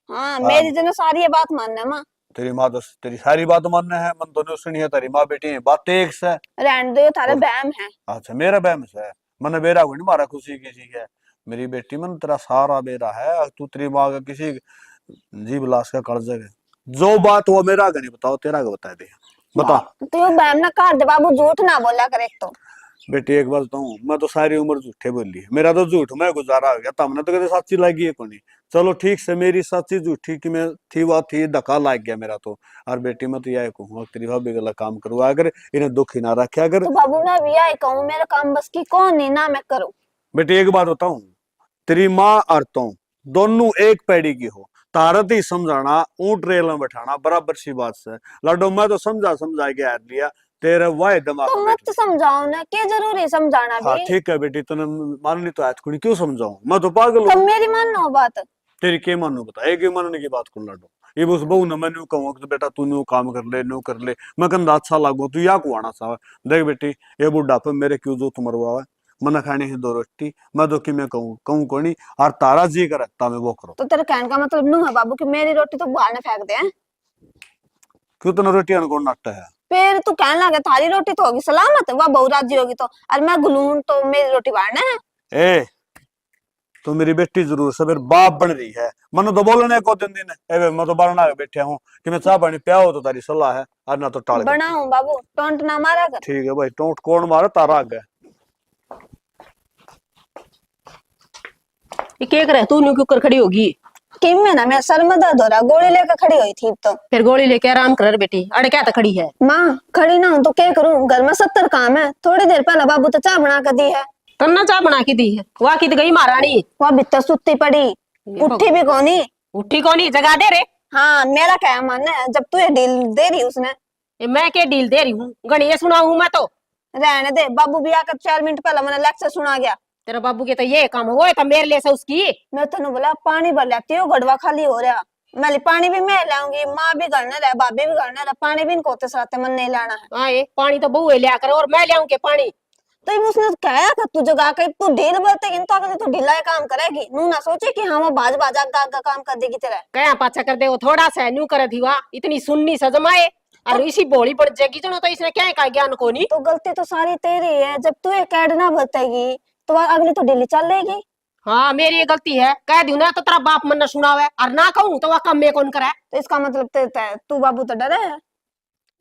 [SPEAKER 4] हाँ मेरी जन सारी ये बात मानना माँ।
[SPEAKER 2] तेरी माँ तो तेरी सारी बात मानना है, मन तो नहीं सुनी है, तेरी माँ बेटी है बात एक से।
[SPEAKER 4] रहने दो, ये थारे बहम है।
[SPEAKER 2] अच्छा मेरा बहम से मन बेरा को नहीं मारा, खुशी किसी है मेरी बेटी, मन तेरा सारा बेरा है, और तू तेरी माँ का किसी जीव लाश का कर्ज है, जो बात वो मेरा आगे नहीं बताओ, तेरा का बता दे बता।
[SPEAKER 4] तो ये बहम ना काट दे बाबू, झूठ ना बोला कर एक तो।
[SPEAKER 2] बेटी एक बात बताऊं, मैं तो सारी उम्र झूठे बोली है, मेरा तो झूठ में गुजारा हो गया, तुमने तो कदे सच्ची लगी है कोनी। चलो ठीक से मेरी सच्ची झूठी की मैं थी वह थी, धक्का लग गया मेरा तो। और बेटी मैं तो यह कहूंगा तेरी भाभी गला काम करवा अगर, इन्हें दुखी ना रखा अगर।
[SPEAKER 4] तो बाबू मैं भी आई कहूँ, मेरा काम बस की कौन नहीं ना मैं करूँ।
[SPEAKER 2] बेटी एक बात बताऊं, तेरी माँ और तुम दोनों एक पैड़ी की हो, तारत ही समझाना ऊंट रेल में बैठाना बराबर सी बात से। लाडो मैं तो समझा के हार लिया, तेरे वाह दिमाग
[SPEAKER 4] तो
[SPEAKER 2] में
[SPEAKER 4] मुफ्त समझाओ ना, क्या जरूरी है समझाना
[SPEAKER 2] हाँ
[SPEAKER 4] भी।
[SPEAKER 2] ठीक है बेटी, तूने माननी तो आज कुड़ी क्यों समझाऊं, मैं तो पागल
[SPEAKER 4] तो
[SPEAKER 2] हूँ।
[SPEAKER 4] मेरी मानो बात।
[SPEAKER 2] तेरी के मानो बता, एक ही मानने की बात कर लाडो, ये उस बहू ने मैं कहूँ तो बेटा तू न्यू काम कर ले, न्यू कर ले, मैं कहता अच्छा लागू तू या को आना चाहे। देख बेटी ये बुढ़ापे मेरे क्यों जो तुम मरवा है, मना खाने है 2 रोटी, मैं तो कि मैं कहूँ को नहीं, और तारा जी कर ता मैं वो करो।
[SPEAKER 4] तो तेरे कहने का मतलब नू है बाबू कि मेरी रोटी तो बाहर न फेंक दे हैं?
[SPEAKER 2] क्यों तना रोटी अनकोण नाटक है।
[SPEAKER 4] फिर तू कहने लगा थारी रोटी तो होगी सलामत, वह बहु राजी होगी तो, और मैं गुलून तो मेरी रोटी बाहर है।
[SPEAKER 2] ए तो मेरी बेटी जरूर से फिर बाप बन रही है, मन तो बोलने को दिन दिन ए मैं तो बरना के बैठा हूँ कि मैं चाह पानी पिया हो तो तारी सलाह है, और ना तो टाल
[SPEAKER 4] बनाऊं बाबू, टोंट ना मारा कर।
[SPEAKER 2] ठीक है भाई, टोंट कौन मारे तारा आगे।
[SPEAKER 1] ये क्या करे तू न्यू क्यों कर खड़ी होगी।
[SPEAKER 4] किम में ना मैं सर में दर्द हो रहा, गोली लेकर खड़ी हुई थी तो।
[SPEAKER 1] फिर गोली लेके आराम कर बेटी, अड़ क्या खड़ी है।
[SPEAKER 4] माँ खड़ी ना हूं तो क्या करूं, घर में 70 काम है, थोड़ी देर पहले बाबू तो चाय बना कर दी है।
[SPEAKER 1] तन्ना चाह बना के दी है, वह की गई महारानी।
[SPEAKER 4] वह भीतर सुत्ती पड़ी, उठी भी कोनी।
[SPEAKER 1] उठी कौन ही जगा दे रे।
[SPEAKER 4] हाँ मेरा क्या मानना है, जब तू ये डील दे रही उसने।
[SPEAKER 1] ये मैं क्या डील दे रही हूँ, गणिये सुना हूँ मैं तो।
[SPEAKER 4] रहने दे, बाबू भी आकर 4 मिनट पहले मैंने लेक्चर सुना गया।
[SPEAKER 1] तेरा बाबू के तो ये काम हो तो मेरे लिए से उसकी।
[SPEAKER 4] मैं तेन बोला पानी भर लेती हूँ, गड़वा खाली हो रहा, मैं पानी भी मैं लाऊंगी, माँ भी करने रहा, भाभी भी करने रहा, पानी भी इनको होते सराते मन नहीं लाना है।
[SPEAKER 1] हाँ ये पानी तो बहू लिया कर और मैं लियाऊं के पानी।
[SPEAKER 4] तो ये उसने कहा कि तू जगह के तू ढील बरतेगी तो अगर तू ढीला काम करेगी, नू ना सोचे कि हाँ वो बाज बाजा आगा काम कर देगी तेरा।
[SPEAKER 1] क्या पाछा कर दे वो थोड़ा सा न्यू कर दी वाह, इतनी सुन्नी सजमाए और इसी बोली पड़ जाएगी जो तो इसने क्या का ज्ञान को नहीं।
[SPEAKER 4] तो गलती तो सारी तेरी है, जब तू एक ऐड ना बरतेगी तो अगली तो ढीली चल लेगी।
[SPEAKER 1] हाँ मेरी ये गलती है, कह दू ना तो तेरा बाप मन न सुनावे, और ना कहूँ तो वह काम में कौन करे।
[SPEAKER 4] तो इसका मतलब तू बाबू तो डरे है।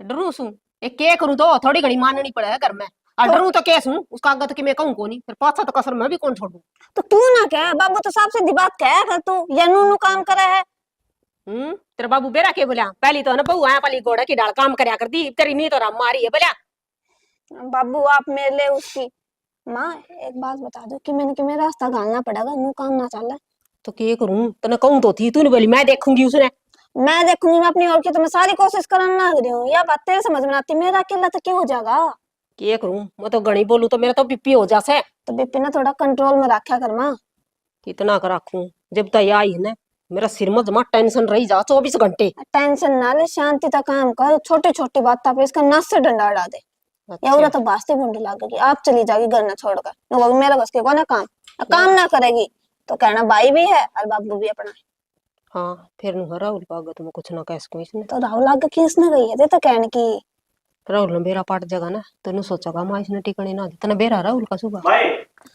[SPEAKER 1] डरू सू एक के करूँ तो थोड़ी घड़ी माननी पड़े घर में, और डरू तो कैस हूँ उसका आगे तो कि मैं कहूँ को नहीं, फिर पाछा तो कसर मैं भी कौन छोड़ू।
[SPEAKER 4] तो तू ना कह बाबू, तो साफ सीधी बात कह कर तू, या नू काम करे है।
[SPEAKER 1] तेरा बाबू बेरा के बोला पहली तो ना बहू है पहली घोड़े की डाल काम करया कर दी, तेरी नी तो राम मारी है बोला।
[SPEAKER 4] बाबू आप मेरे लिए उसकी माँ एक बात बता दो कि मैंने कि मेरा रास्ता घालना पड़ेगा, नु काम ना चल।
[SPEAKER 1] तो के करूं, तने कहूं तो थी, तूने बोली मैं देखूंगी उसने।
[SPEAKER 4] मैं देखूंगी, मैं अपनी ओर की तो मैं सारी कोशिश करने लग रही हूँ, यह बात तेरे समझ में आती, मेरा अकेला तो क्या हो जाएगा।
[SPEAKER 1] के करूं, मैं तो गणी बोलूं तो मेरा तो बीपी हो जासे।
[SPEAKER 4] तो बीपी ना थोड़ा कंट्रोल में रखा कर माँ।
[SPEAKER 1] कितना कर रखूं, जब तक आई है ना मेरा सिर में जमा टेंशन रही जा 24 घंटे।
[SPEAKER 4] टेंशन ना ले, शांति तक काम कर, छोटी छोटी बात पे इसका नस से डंडा अड़ा दे। या
[SPEAKER 1] अच्छा,
[SPEAKER 4] तो बास्ती बूंदी लगेगी, आप चली जाएगी घर न छोड़कर, न वो मेरा बस के को ना काम ना करेगी तो कहना भाई भी है और बाबू भी अपना है।
[SPEAKER 1] हाँ फिर नु राहुल पागा तुम कुछ ना कह सको इसने।
[SPEAKER 4] तो राहुल आगे किसने गई है, तो कहने की
[SPEAKER 1] राहुल ने बेरा पाट जगह ना तो नु सोचेगा मां इसने टिकने ना दी, तने बेरा राहुल का सुबह।
[SPEAKER 6] भाई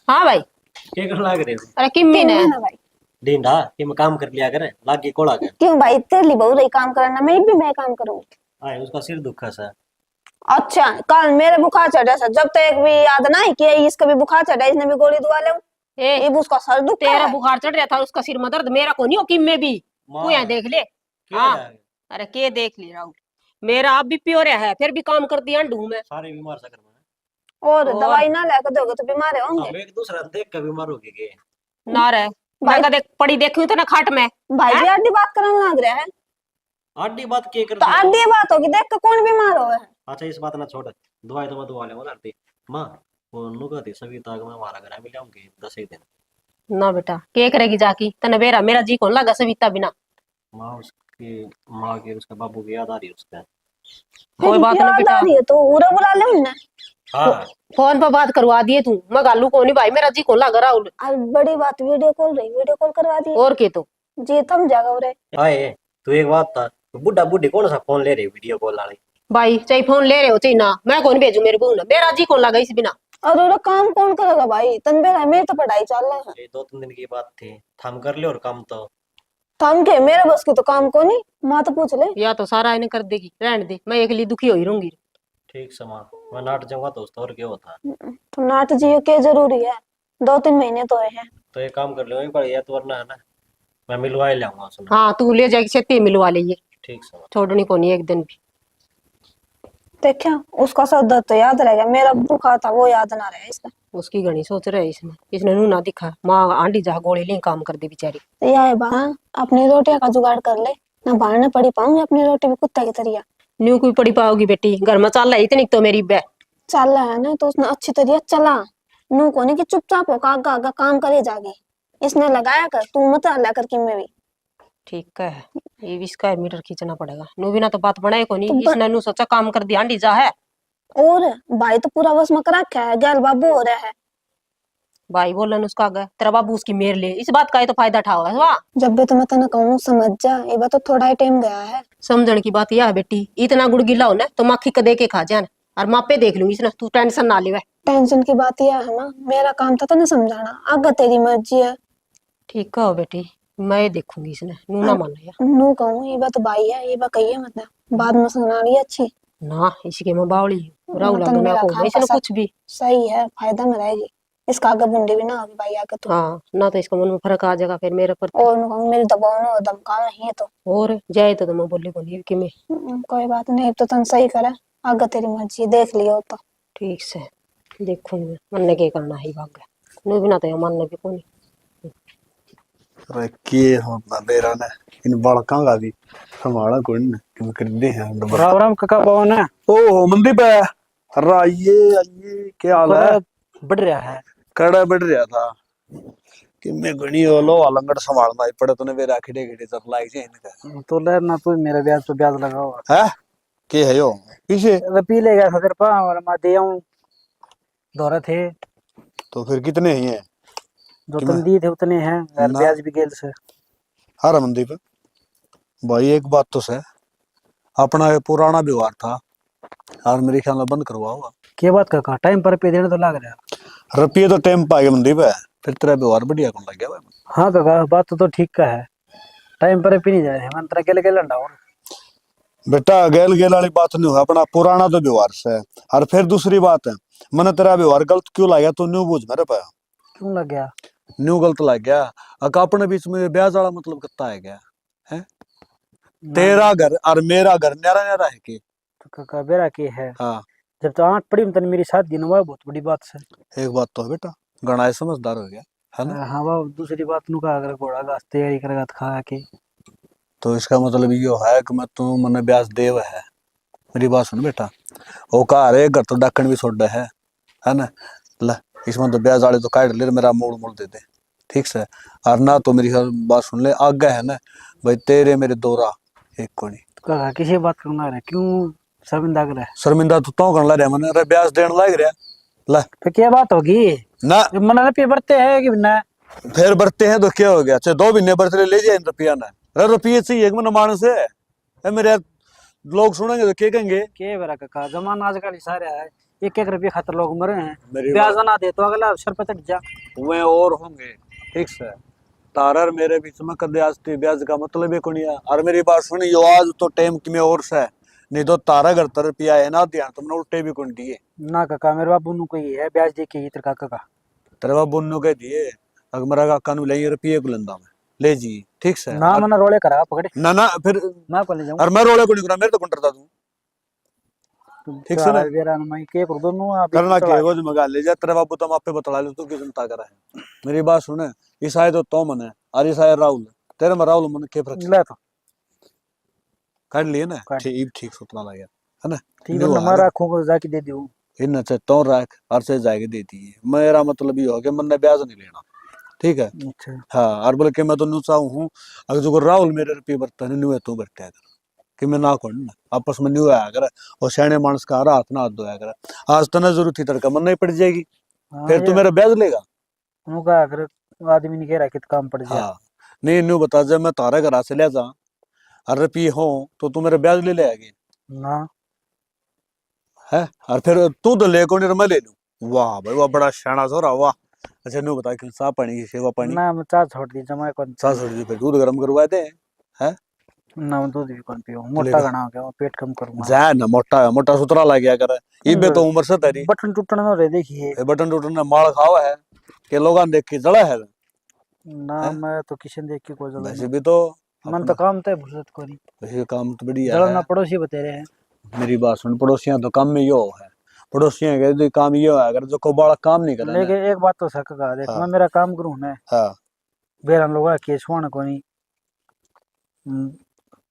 [SPEAKER 1] हाँ भाई।
[SPEAKER 6] क्या कर लाग रहे हो?
[SPEAKER 1] अरे किम्मी ने
[SPEAKER 4] ना भाई।
[SPEAKER 6] डींडा कि मैं काम कर लिया करे लागी कोड़ा कर।
[SPEAKER 4] क्यों भाई, तेरे लिए बहु रही काम करना, मैं काम करूंगी।
[SPEAKER 6] आए उसका सिर दुखा सा।
[SPEAKER 4] अच्छा कल मेरे बुखार चढ़ा था, जब तक भी याद ना है कि इसका भी बुखार चढ़ा, इसने भी गोली दुआ ले।
[SPEAKER 1] ए
[SPEAKER 4] ये भी उसका सर दुखता
[SPEAKER 1] तेरा
[SPEAKER 4] है।
[SPEAKER 1] बुखार चढ़ रहा था, उसका सिर में दर्द, मेरा को नहीं हो किम्मे भी। तू यहाँ देख ले।
[SPEAKER 6] क्या
[SPEAKER 1] हाँ
[SPEAKER 6] है?
[SPEAKER 1] अरे के देख ले राहुल, मेरा अब भी प्योर है फिर भी काम कर दिया ढूं मैं।
[SPEAKER 6] सारे बीमार सा कर
[SPEAKER 4] और दवाई ना लेकर दोगे तो बीमार होंगे।
[SPEAKER 6] हम एक दूसरा देख के बीमार हो गए।
[SPEAKER 1] ना रे मैं कदे पड़ी देखी हूं तो ना खाट में।
[SPEAKER 4] भाई जी आधी बात करने लग रहा है,
[SPEAKER 6] आडी बात के कर
[SPEAKER 4] तो आधी बात होगी, देख के कौन बीमार हो है।
[SPEAKER 6] अच्छा इस बात ना छोड़, दवाई तो मैं दवा ले आरती माँ वो नुका थी सभी ताक में हमारा घर मिल जाऊंगी 10 एक दिन।
[SPEAKER 1] ना बेटा के करेगी जाकी, तने बेरा मेरा जी कौन लगा सविता बिना।
[SPEAKER 6] माँ उसकी माँ की उसका बाबू की याद आ रही है उसका।
[SPEAKER 1] कोई बात नहीं
[SPEAKER 4] याद
[SPEAKER 1] बेटा,
[SPEAKER 4] आ रही है तो उरा बुला ले उन्हें।
[SPEAKER 6] हाँ
[SPEAKER 1] फोन पर बात करवा दिए तू, मैं गालू को नहीं भाई, मेरा जी कौन लगा राहुल।
[SPEAKER 4] और बड़ी बात वीडियो कॉल करवा दी
[SPEAKER 1] और के तो
[SPEAKER 4] जी, थम जागा उरे।
[SPEAKER 6] आए तू एक बात था बुढ़ा बुढ़ी कौन सा फोन ले रही वीडियो कॉल वाली।
[SPEAKER 1] भाई चाहे फोन ले रहे हो चाहे ना, मैं कौन भेजू मेरे बहू ना, मेरा जी कौन लगा इस बिना।
[SPEAKER 4] और उरा काम कौन करेगा भाई, तन बेरा मेरी तो पढ़ाई चल रहा है।
[SPEAKER 6] ये 2-3 दिन की बात थी थम कर ले और काम तो
[SPEAKER 4] थम के मेरे बस की तो काम को नहीं, माँ तो पूछ ले।
[SPEAKER 1] या तो सारा इन्हें कर देगी, रहने दे, मैं एक लिए दुखी हो ही रहूंगी।
[SPEAKER 6] ठीक समा मैं नाट जाऊंगा तो उसका और क्या होता।
[SPEAKER 4] तो नाट जियो के जरूरी है, 2-3 महीने तो है।
[SPEAKER 6] तो एक काम कर लो वहीं पर या तो वरना है ना मैं मिलवा ही लाऊंगा उसमें।
[SPEAKER 1] हाँ तू ले जाएगी छेती मिलवा ले,
[SPEAKER 6] ठीक समा
[SPEAKER 1] छोड़नी को नहीं एक दिन भी।
[SPEAKER 4] देखा उसका सब दर्द तो याद रह गया, मेरा बुखार था वो याद ना रहा इसका।
[SPEAKER 1] उसकी घनी सोच रहे इसने, इसने नू ना दिखा माँ आंटी जा गोली ली काम कर दे बेचारी।
[SPEAKER 4] तो यह है बा अपनी रोटियां का जुगाड़ कर ले, ना बाहर ना पड़ी पाऊंगी अपनी रोटी भी कुत्ते की तरिया।
[SPEAKER 1] न्यू कोई पड़ी पाओगी बेटी, घर में चल रही इतनी तो मेरी बे।
[SPEAKER 4] चल रहा है ना तो उसने अच्छी तरिया चला, नू को नहीं कि चुपचाप होकर आगा आगा काम करे जागे। इसने लगाया कर, तू मत हल्ला कर कि मैं भी।
[SPEAKER 1] ठीक है ये भी इसका मीटर खींचना पड़ेगा, नू बिना तो बात बनाए को
[SPEAKER 4] तो
[SPEAKER 1] नहीं, इसने नू सोचा काम कर दिया आंटी जा है।
[SPEAKER 4] और भाई तो पूरा बस में कर रखा है, गैल बाबू हो रहा है।
[SPEAKER 1] भाई बोलन उसका आगे तेरा बाबू उसकी मेर ले, इस बात का ही तो फायदा उठाओ वाह।
[SPEAKER 4] जब भी तुम्हें तना कहूँ समझ जा, ये बात तो थोड़ा ही टाइम गया है।
[SPEAKER 1] समझण की बात यह है बेटी, इतना गुड़ गिला हो ना तो माखी का दे के खा जान, और मापे देख लूंगी इसने, तू टेंशन ना ले।
[SPEAKER 4] टेंशन की बात यह है ना, मेरा काम था ना समझाना, आगे तेरी मर्जी है।
[SPEAKER 1] ठीक है बेटी, मैं देखूंगी इसने, नू ना मान लिया
[SPEAKER 4] नू कहूँ ये बात भाई है, ये बात कही मतलब बाद में सुनानी अच्छी
[SPEAKER 1] ना, इसके मैं बावली राहुल
[SPEAKER 4] मतलब
[SPEAKER 1] आगे मैं
[SPEAKER 4] मेरा
[SPEAKER 1] को
[SPEAKER 4] काम
[SPEAKER 1] इसने
[SPEAKER 4] का
[SPEAKER 1] कुछ भी।
[SPEAKER 4] सही है, फायदा में रहेगी, इसका आगे बुंडी भी ना होगी भाई आगे तो।
[SPEAKER 1] हाँ ना तो इसका मन में फर्क आ जाएगा फिर मेरे पर।
[SPEAKER 4] और नू कहूँ मेरी दबाव ना धमका नहीं है तो
[SPEAKER 1] और जाए तो मैं बोली बोली कि मैं
[SPEAKER 4] कोई बात नहीं, तो तन सही करे, आगे तेरी मर्जी देख लियो तो।
[SPEAKER 1] ठीक से देखूंगी मैं, मन ने क्या करना है भाग नू बिना तो मन भी कोनी।
[SPEAKER 2] अरे के होता बेरा ने इन बड़का का भी संभाला कोई नहीं क्यों कर दे हैं
[SPEAKER 3] राम राम काका पवन है।
[SPEAKER 2] ओ मनदीप है। अरे आइए क्या हाल है?
[SPEAKER 3] बढ़ रहा है
[SPEAKER 2] कड़ा बढ़ रहा था कि मैं घणी लो अलंगड़ संभालना ही पड़े, तूने बेरा खिड़े खिड़े चल लाग जाए इनका
[SPEAKER 3] तो ले ना तू मेरा ब्याज पे ब्याज लगा हुआ
[SPEAKER 2] है के है यो पीछे
[SPEAKER 3] पी ले गया था तेरे पा और मैं दे आऊं दौरे थे
[SPEAKER 2] तो फिर कितने ही हैं
[SPEAKER 3] जो
[SPEAKER 2] कि
[SPEAKER 3] तुम
[SPEAKER 2] मैं-
[SPEAKER 3] दिए थे उतने हैं और
[SPEAKER 2] ना।
[SPEAKER 3] ब्याज भी गेल से।
[SPEAKER 2] हाँ मनदीप भाई एक बात तो है, अपना ये पुराना व्यवहार था और मेरे ख्याल में बंद करवा हुआ।
[SPEAKER 3] क्या बात काका टाइम पर पे देने तो लग रहा है।
[SPEAKER 2] रुपये तो टाइम पाएगा मनदीप है, फिर तेरा व्यवहार बढ़िया कौन लग गया भाई।
[SPEAKER 3] हाँ काका बात तो ठीक का है, टाइम पर पी नहीं जा रहे मंत्र के लगे लंडा और
[SPEAKER 2] बेटा गेल गेल वाली बात नहीं है, अपना पुराना तो व्यवहार से है। और फिर दूसरी बात है, मैंने तेरा व्यवहार गलत क्यों लग गया तो न्यू बूझ मेरे पाया
[SPEAKER 3] क्यों लग गया।
[SPEAKER 2] न्यू गलत लग गया। अपने बीच में ब्याज वाला मतलब कितना है गया है? तेरा घर और मेरा घर न्यारा न्यारा है कि
[SPEAKER 3] तो काका बेरा की है
[SPEAKER 2] हाँ
[SPEAKER 7] जब तो आंख पड़ी तने मेरी शादी न हुआ बहुत बड़ी बात है।
[SPEAKER 2] एक बात तो है बेटा, गणाए समझदार हो गया है ना।
[SPEAKER 7] हाँ बाबू दूसरी बात नु का अगर घोड़ा घास तैयारी करेगा तो खा के।
[SPEAKER 2] तो इसका मतलब यो है कि मैं तू मने ब्याज देव है। मेरी बात सुन बेटा, वो कहा रे घर तो डाकण भी छोड़ है ना। ले इसमें तो ब्याज वाले तो काट ले, मेरा मोड़ दे दे ठीक से। और ना तो मेरी बात सुन ले, आगे है ना भाई तेरे मेरे दोरा एक कोनी।
[SPEAKER 7] कहा किसी बात करना रहा क्यों शर्मिंदा कर रहा है?
[SPEAKER 2] शर्मिंदा तो करने लग रहा मैंने, अरे ब्याज देने लग रहा ले
[SPEAKER 7] तो क्या बात होगी
[SPEAKER 2] ना।
[SPEAKER 7] मन रुपये बरते है कि ना?
[SPEAKER 2] फिर बरते हैं तो क्या हो गया, चाहे 2 महीने बरते ले जाए रुपया ना। अरे रुपये चाहिए मन मानस है मेरे, लोग सुनेंगे तो क्या कहेंगे।
[SPEAKER 7] के बरा का जमाना आजकल सारे है, एक एक रुपये खातर लोग मरे हैं।
[SPEAKER 2] मेरी
[SPEAKER 7] ब्याज ना दे तो अगला सर पे चढ़ जा।
[SPEAKER 2] वे और होंगे ठीक से। तारा और मेरे बीच में कदे आज ब्याज का मतलब ही कोनी है। और मेरी बात सुन, यो आज तो टाइम की में और से नहीं तो तारा घर तर रुपया है ना ध्यान तुमने उल्टे भी कौन दिए
[SPEAKER 7] ना काका मेरे बाबू नु कोई है ब्याज दे के तेरे काका का।
[SPEAKER 2] तेरे बाबू ने कह दिए अगर मेरा काका नु ले रुपये को लंदा में ले जी ठीक से
[SPEAKER 7] ना मना रोले करा पकड़े
[SPEAKER 2] ना फिर
[SPEAKER 7] मैं को ले जाऊं।
[SPEAKER 2] और मैं रोले को नहीं करा, मेरे तो कौन डरता तू ठीक से ना।
[SPEAKER 7] वेरा मैं के कर दोनों आप
[SPEAKER 2] करना के रोज मगा ले जा, तेरे बाबू तुम आपे बतला ले तू की चिंता कर है। मेरी बात सुने, ईसाई तो मन है और ईसाई राहुल तेरे में राहुल मन के फर्क
[SPEAKER 7] ले तो
[SPEAKER 2] काट लिए ना।
[SPEAKER 7] काट।
[SPEAKER 2] ठीक ठीक सुतना लग गया है ना।
[SPEAKER 7] ठीक है हमारा आंखों को जाके दे दूं।
[SPEAKER 2] इन से तो रख और से जाके देती है। मेरा मतलब ये हो गया मन ने ब्याज नहीं लेना ठीक है।
[SPEAKER 7] अच्छा
[SPEAKER 2] हाँ और बोले कि मैं तो नु चाहूँ हूँ अगर जो राहुल मेरे रुपये बरता है न्यू है तू बरता है कि मैं ना कौन ना आपस में न्यू आया कर और सियाने मानस का हाथ ना हाथ धोया कर। आज तो ना जरूरत थी तड़का मन नहीं पड़ जाएगी फिर तू मेरा ब्याज लेगा।
[SPEAKER 7] उनका अगर आदमी ने कह रहा कि काम पड़ जाए।
[SPEAKER 2] हाँ नहीं न्यू बता जब मैं तारा घर से ले जा और रुपये हो तो तू मेरा ब्याज ले आएगी
[SPEAKER 7] ना
[SPEAKER 2] है। और फिर तू तो ले कौन मैं ले लूं। वाह भाई वाह बड़ा शाना सोरा वाह। अच्छा न्यू बता कि साफ पानी की सेवा पानी
[SPEAKER 7] ना मैं चाह छोड़ दी जमा कौन
[SPEAKER 2] सास छोड़ दी फिर दूध गर्म करवाए थे हैं।
[SPEAKER 7] ना मैं दूध भी कौन पियो मोटा घना हो गया पेट कम करूंगा।
[SPEAKER 2] जा ना मोटा मोटा सुतरा लग गया कर इबे तो उम्र से तेरी
[SPEAKER 7] बटन टूटने ना रे देखिए।
[SPEAKER 2] ये बटन टूटने माल खावा है कि लोग देख के जड़ा है।
[SPEAKER 7] ना मैं तो किसी ने देख के कोई जला
[SPEAKER 2] वैसे भी तो
[SPEAKER 7] मन तो काम तो है भुसत को नहीं
[SPEAKER 2] वैसे काम तो बढ़िया
[SPEAKER 7] जला ना
[SPEAKER 2] है।
[SPEAKER 7] पड़ोसी बता रहे हैं।
[SPEAKER 2] मेरी बात सुन, पड़ोसियां तो काम में यो है, पड़ोसियां के तो काम यो है अगर जो को बड़ा काम नहीं करे
[SPEAKER 7] लेकिन एक बात तो सक का देख
[SPEAKER 2] हाँ।
[SPEAKER 7] मैं मेरा काम करूं ना
[SPEAKER 2] हाँ
[SPEAKER 7] बेरन लोग केस होना को नहीं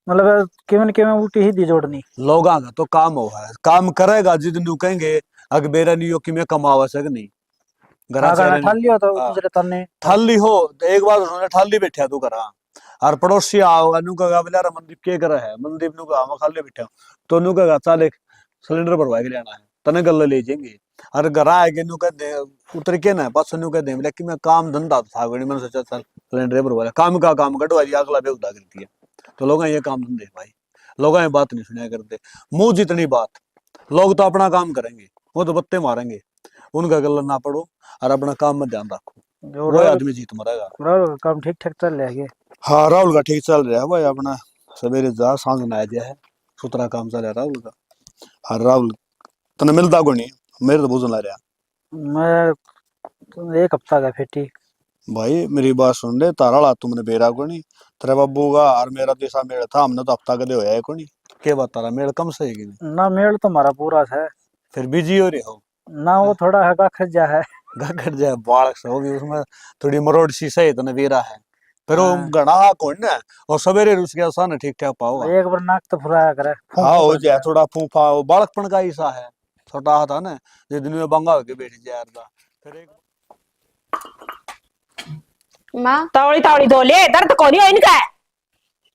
[SPEAKER 7] मतलब केवन केवन उल्टी ही दी जोड़नी।
[SPEAKER 2] लोगा का तो काम हो है, काम करेगा जिद न्यू कहेंगे अगर बेरा नहीं हो कि मैं कमावा सक नहीं घरा
[SPEAKER 7] गाना ठाल लियो तो
[SPEAKER 2] हाँ।
[SPEAKER 7] दूसरे तन्ने
[SPEAKER 2] थाली हो तो एक बार उन्होंने थाली बैठा तू करा और पड़ोसी आओ नु का बोला रे मनदीप के करे है मनदीप नु का हम खाली बैठा तो नु का चल एक सिलेंडर भरवा के लेना है तने गल ले जाएंगे और घर आएगे नु का दे उतर के ना बस नु का दे बोला कि मैं काम धंधा था गणी मैंने सोचा चल सिलेंडर भरवा काम का काम कटवा दिया अगला बेउदा करती है। तो लोग ये काम धंधे भाई लोग ये बात नहीं सुना करते मुंह जितनी बात लोग तो अपना काम करेंगे वो तो बत्ते मारेंगे उनका गल ना पड़ो और अपना काम में ध्यान रखो
[SPEAKER 7] जो
[SPEAKER 2] वो आदमी जीत मरेगा।
[SPEAKER 7] राहुल का काम ठीक ठाक चल रहा है।
[SPEAKER 2] हाँ राहुल का ठीक चल रहा है भाई अपना सवेरे जा सांझ ना दिया है सुतरा काम चल रहा है राहुल का। हाँ राहुल तने मिलता को नहीं मेरे तो भोजन ला रहा
[SPEAKER 7] मैं तो एक हफ्ता का फिर ठीक
[SPEAKER 2] भाई। मेरी बात सुन ले तारा ला तुमने बेरा को नहीं तेरे बाबू का और मेरा जैसा मेल था हमने तो हफ्ता कदे होया है को नहीं के बात तारा मेल कम सही की
[SPEAKER 7] ना मेल तो हमारा पूरा है
[SPEAKER 2] फिर बिजी हो रहे हो
[SPEAKER 7] ना वो थोड़ा हगा खर्चा है
[SPEAKER 2] घट जाए बालक से वो भी उसमें थोड़ी मरोड़ सी सही तो बेरा है फिर वो
[SPEAKER 7] हाँ।
[SPEAKER 2] घना कौन ना और सवेरे रुस गया सा ना ठीक ठाक पाओगा
[SPEAKER 7] एक बार नाक तो फुराया करे
[SPEAKER 2] हाँ हो जाए थोड़ा फूफा वो बालकपन का हिस्सा है छोटा था ना जो दिन में बंगा होके बैठ जाए फिर एक
[SPEAKER 5] माँ
[SPEAKER 1] तावड़ी तावड़ी धो ले, दर्द कोनी हो इनका है।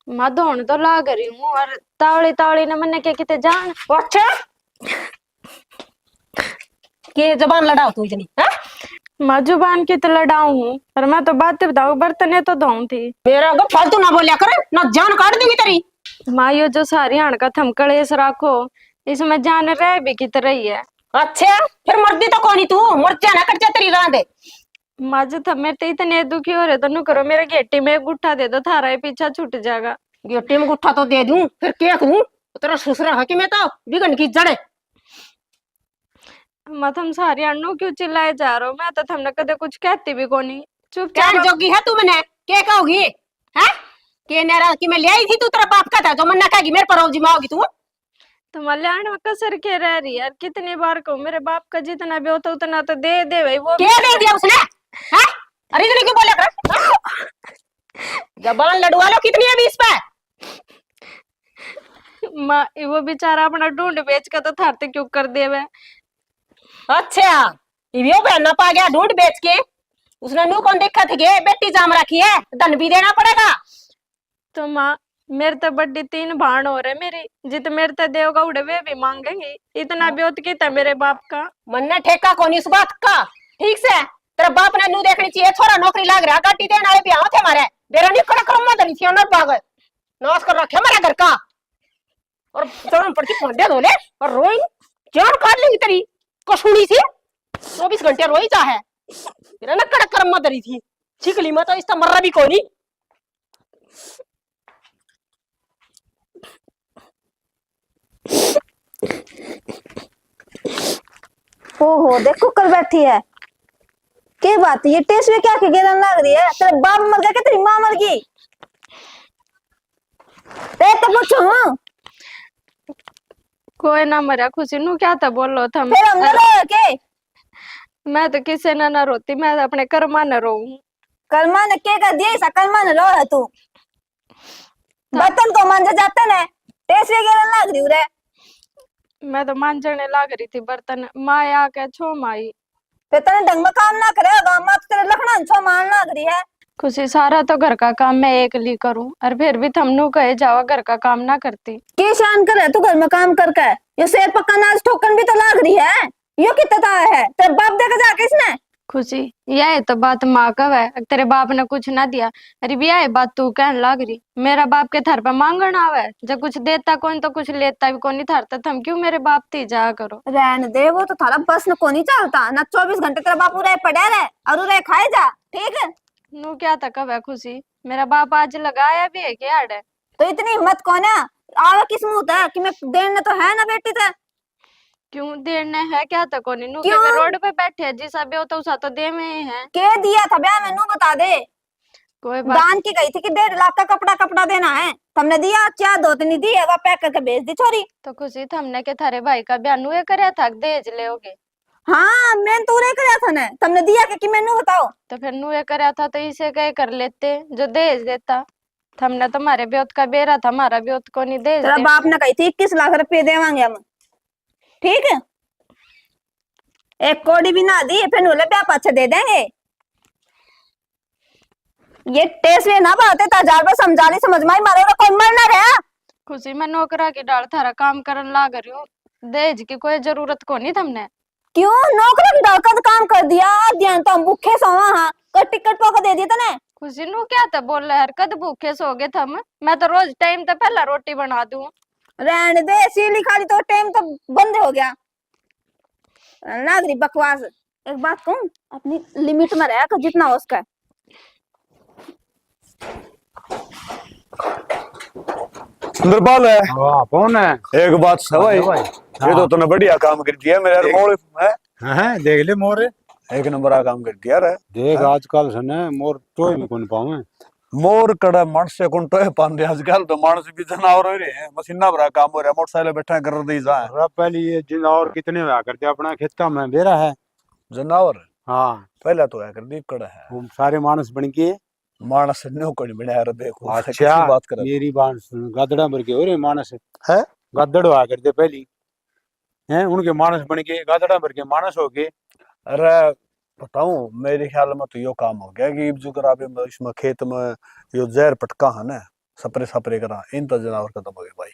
[SPEAKER 5] माँ धोने तो लाग रही हूँ और तावड़ी तावड़ी ने मैंने क्या किते जान।
[SPEAKER 1] अच्छा के जबान लड़ाओ तू इतनी हैं?
[SPEAKER 5] माँ जुबान की तो लड़ाऊ हूँ पर मैं तो बातें बताऊँ बर्तने तो धोऊं थी।
[SPEAKER 1] मेरा को फालतू ना बोलिया कर ना जान काट दूंगी तेरी।
[SPEAKER 5] माँ यो जो सारी हाण का थम कलेस राखो इसमें जान रह भी की तरह ही है।
[SPEAKER 1] अच्छा फिर मर्दी तो कोनी तू मुर्चा ना कट जा तेरी रांदे।
[SPEAKER 5] माँ जो थमे तो इतने दुखी हो रहे तो नु करो मेरे गेटी में एक गुट्ठा दे दो थारा ही पीछा छूट जाएगा।
[SPEAKER 1] गिट्टी में गुट्ठा तो दे दूं फिर क्या करूं तेरा ससुरा है कि मैं तो बिगन की जड़े।
[SPEAKER 5] माँ तुम सारी हाणों क्यों चिल्लाए जा रहे हो मैं तो थमने कदे कुछ कहती भी कोनी
[SPEAKER 1] जान
[SPEAKER 5] चुपचाप।
[SPEAKER 1] जोगी है तू मने क्या कहोगी हैं? के नेरा कि मैं ले आई थी तू तेरा बाप का था जो मन ना कहेगी मेरे पर रोजी में आओगी तू।
[SPEAKER 5] तो मल्याण में कसर के रह रही यार, कितनी बार कहूँ मेरे बाप का जितना भी होता उतना तो दे दे भाई। वो
[SPEAKER 1] क्या दे दिया उसने? हैं? अरे इतने क्यों बोला कर? हाँ? जबान लड़वा लो, कितनी है अभी इस पे?
[SPEAKER 5] माँ वो बेचारा अपना ढूंढ बेच के तो थारते क्यों कर देवे।
[SPEAKER 1] अच्छा, इवियो बहना पा गया ढूंढ बेच के। उसने नू कौन देखा थी के बेटी जाम रखी है, धन भी देना पड़ेगा।
[SPEAKER 5] तो माँ मेरे तो बड्डी 3 भाण हो रहे मेरी, जित मेरे तो देवगा उड़े वे भी मांगेंगे, इतना ब्योत की था मेरे बाप का।
[SPEAKER 1] मन ने ठेका कौन इस बात का? ठीक से तेरा बाप ने नू देखनी चाहिए, छोरा नौकरी लाग रहा, गाटी देने वाले भी थे हमारे। बेरा नहीं कड़ा क्रम में धरी थी और पागल नाश कर रखे हमारे घर का। और चरण पड़ती पोंडे धोले और रोई जान काट लेगी तेरी कसूड़ी सी। 24 घंटे रोई चाहे तेरा ना कड़ा क्रम में धरी थी। छिकली में तो इसका मर्रा भी कोनी।
[SPEAKER 4] ओहो देखो कल बैठी है, क्या बात है ये टेस्ट में क्या गिरन लग रही है? तेरे बाप मर गया कि तेरी माँ मर गई? ते तो पूछो
[SPEAKER 5] कोई ना मरा खुशी नू क्या था बोलो था।
[SPEAKER 4] फिर हम ना रो के
[SPEAKER 5] मैं तो किसी ने ना रोती, मैं तो अपने कर्मा न रो।
[SPEAKER 4] कलमा ने क्या कर दिया? ऐसा कलमा ने रो है तू? बर्तन को मांजा जाते ना, टेस्ट में गिरन लग रही है।
[SPEAKER 5] मैं तो मांजने लाग रही थी बर्तन, माँ आके छो माई।
[SPEAKER 4] फिर तेरे ढंग में काम ना करे, गाँव में तेरे लखना छो मार लग रही है।
[SPEAKER 5] खुशी सारा तो घर का काम मैं एक ली करूं, और फिर भी थमनू कहे जावा घर का काम ना करती।
[SPEAKER 4] के शान करे तू घर में काम करके? ये शेर पक्का नाच ठोकन भी तो लाग रही है। यो कितना है तेरे बाप देकर जा किसने?
[SPEAKER 5] खुशी यह तो बात माँ का है, तेरे बाप ने कुछ ना दिया। अरे भी यह बात तू कहने लाग रही, मेरा बाप के थर पे मांगन आवे, जब कुछ देता कौन तो कुछ लेता भी कौन नहीं थारता, थम क्यों मेरे बाप थी जा करो।
[SPEAKER 4] रहने दे, वो तो थारा बस न को नहीं चलता ना। 24 घंटे तेरा बाप उरे पड़े रहे और उरे खाए जा, ठीक है?
[SPEAKER 5] नू क्या तक है खुशी, मेरा बाप आज लगाया भी है क्या है?
[SPEAKER 4] तो इतनी हिम्मत कौन है आवे किस मुंह है कि मैं देने तो है ना बेटी ते?
[SPEAKER 5] क्यों देने है क्या तक कोनी नू के
[SPEAKER 4] क्यों?
[SPEAKER 5] रोड पे बैठे है, जिसा भी होता उसा तो दे में ही है।
[SPEAKER 4] के दिया था ब्याह में? नू बता दे।
[SPEAKER 5] कोई बात
[SPEAKER 4] दान की गई थी कि 1.5 लाख का कपड़ा देना है, तुमने दिया? क्या दो नहीं दी है, वो पैक करके भेज दी छोरी।
[SPEAKER 5] तो खुशी थमने के थारे भाई का ब्याह नुए करया था, दहेज लेओगे?
[SPEAKER 4] हाँ मैं तो रे कराया था ने, तुमने दिया कि मैनू बताओ।
[SPEAKER 5] तो फिर नुए करया था तो इसे कहे कर लेते जो दहेज देता। हमने तुम्हारे ब्योत का बेरा था, हमारा ब्योत को नहीं दहेज
[SPEAKER 4] तेरा
[SPEAKER 5] दे।
[SPEAKER 4] बाप ने कही थी 21 लाख रुपए देवांगे हम, ठीक है? एक कोड़ी भी ना दी, फिर नूले ब्याह पाछे दे देंगे। ये टेस्ट में ना बात है, ताजार पर समझा ली, समझ में ही मारे कोई मर ना रहा।
[SPEAKER 5] खुशी मैं नौकरा की डाल थारा काम करन लाग रही हूँ, दहेज की कोई जरूरत को नहीं थमने।
[SPEAKER 4] क्यों नौकरी की डाल का काम कर दिया? ध्यान तो हम भूखे सोवा, हाँ कोई टिकट पोका दे दिया तने?
[SPEAKER 5] खुशी नू क्या था बोल रहा है, कद भूखे सोगे थम? मैं तो रोज टाइम तो पहला रोटी बना दूं।
[SPEAKER 4] रहने दे, सीली खाली तो टाइम तो बंद हो गया। नागरी बकवास। एक बात कहूं, अपनी लिमिट में रहा कर जितना हो उसका।
[SPEAKER 2] सुंदरपाल है।
[SPEAKER 3] हाँ कौन है?
[SPEAKER 2] एक बात सवाई, ये तो तूने बढ़िया काम कर दिया मेरे मोड़ है।
[SPEAKER 3] हाँ देख ले मोर,
[SPEAKER 2] एक नंबर का काम कर दिया रे।
[SPEAKER 3] देख आजकल सने मोर टोय भी कौन पावे।
[SPEAKER 2] मोर कड़ा मानस से कौन टोए पांदे, आजकल तो मानस भी जनावर हो रहे हैं, मशीना भरा काम हो रहा है, मोटरसाइकिल बैठा कर दी जा।
[SPEAKER 3] पहले ये जनावर कितने हुआ करते अपना खेता में बेरा है
[SPEAKER 2] जनावर।
[SPEAKER 3] हाँ
[SPEAKER 2] पहला तो है कर दीप कड़ा है,
[SPEAKER 3] वो सारे मानस बन के
[SPEAKER 2] मानस न्यो को नहीं बनाया रे। देखो
[SPEAKER 3] अच्छा
[SPEAKER 2] बात कर
[SPEAKER 3] मेरी बात सुन, गदड़ा भर के हो रहे मानस
[SPEAKER 2] है,
[SPEAKER 3] गदड़ हुआ करते पहली हैं, उनके मानस बन के गदड़ा भर के मानस हो गए।
[SPEAKER 2] अरे बताऊं मेरे ख्याल में तो यो काम हो गया कि जो करा इसमें खेत में यो जहर पटका है ना, सपरे करा, इन तो जनावर खत्म हो गए भाई।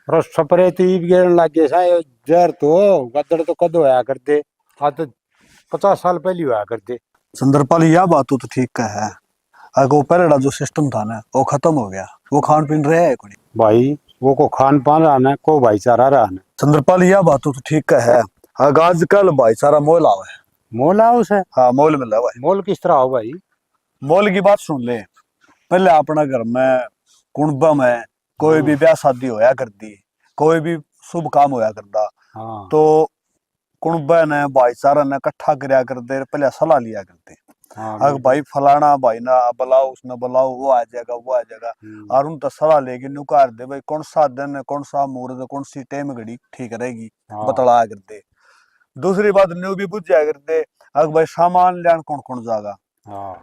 [SPEAKER 3] और सपरे तो ईब गिरन लग गए सा, जहर तो गदड़ तो कद होया करते, आज तो 50 साल पहले हुआ करते।
[SPEAKER 2] सुंदरपाल यह बात तो ठीक है, अगर पहले जो सिस्टम था ना वो खत्म हो गया, वो खान पीन रहे है कोई
[SPEAKER 3] भाई वो को खान पान रहा ना, को भाईचारा रहा ना।
[SPEAKER 2] सुंदरपाल यह बात तो ठीक है, अगर आजकल भाईचारा मोल आवे।
[SPEAKER 3] मोल आओ से?
[SPEAKER 2] हाँ मोल मिला भाई।
[SPEAKER 3] मोल किस तरह हो भाई?
[SPEAKER 2] मोल की बात सुन ले, पहले अपना घर में कुंबा में कोई भी ब्याह शादी होया करती, कोई भी शुभ काम होया करता,
[SPEAKER 3] हाँ
[SPEAKER 2] तो कुंबा ने भाईचारा ने इकट्ठा करया करते, पहले सलाह लिया करते
[SPEAKER 3] हाँ
[SPEAKER 2] अगर भाई फलाना भाई ना बुलाओ उसने बुलाओ वो आ जाएगा वो आ जाएगा और उन तो सलाह लेके नुकार दे भाई कौन सा दिन है कौन सा मुहूर्त है कौन सी टाइम घड़ी ठीक रहेगी
[SPEAKER 3] हाँ।
[SPEAKER 2] बतला कर दे। दूसरी बात न्यू भी बुझ जाया करते अगर भाई सामान लेन कौन कौन जाएगा
[SPEAKER 3] हाँ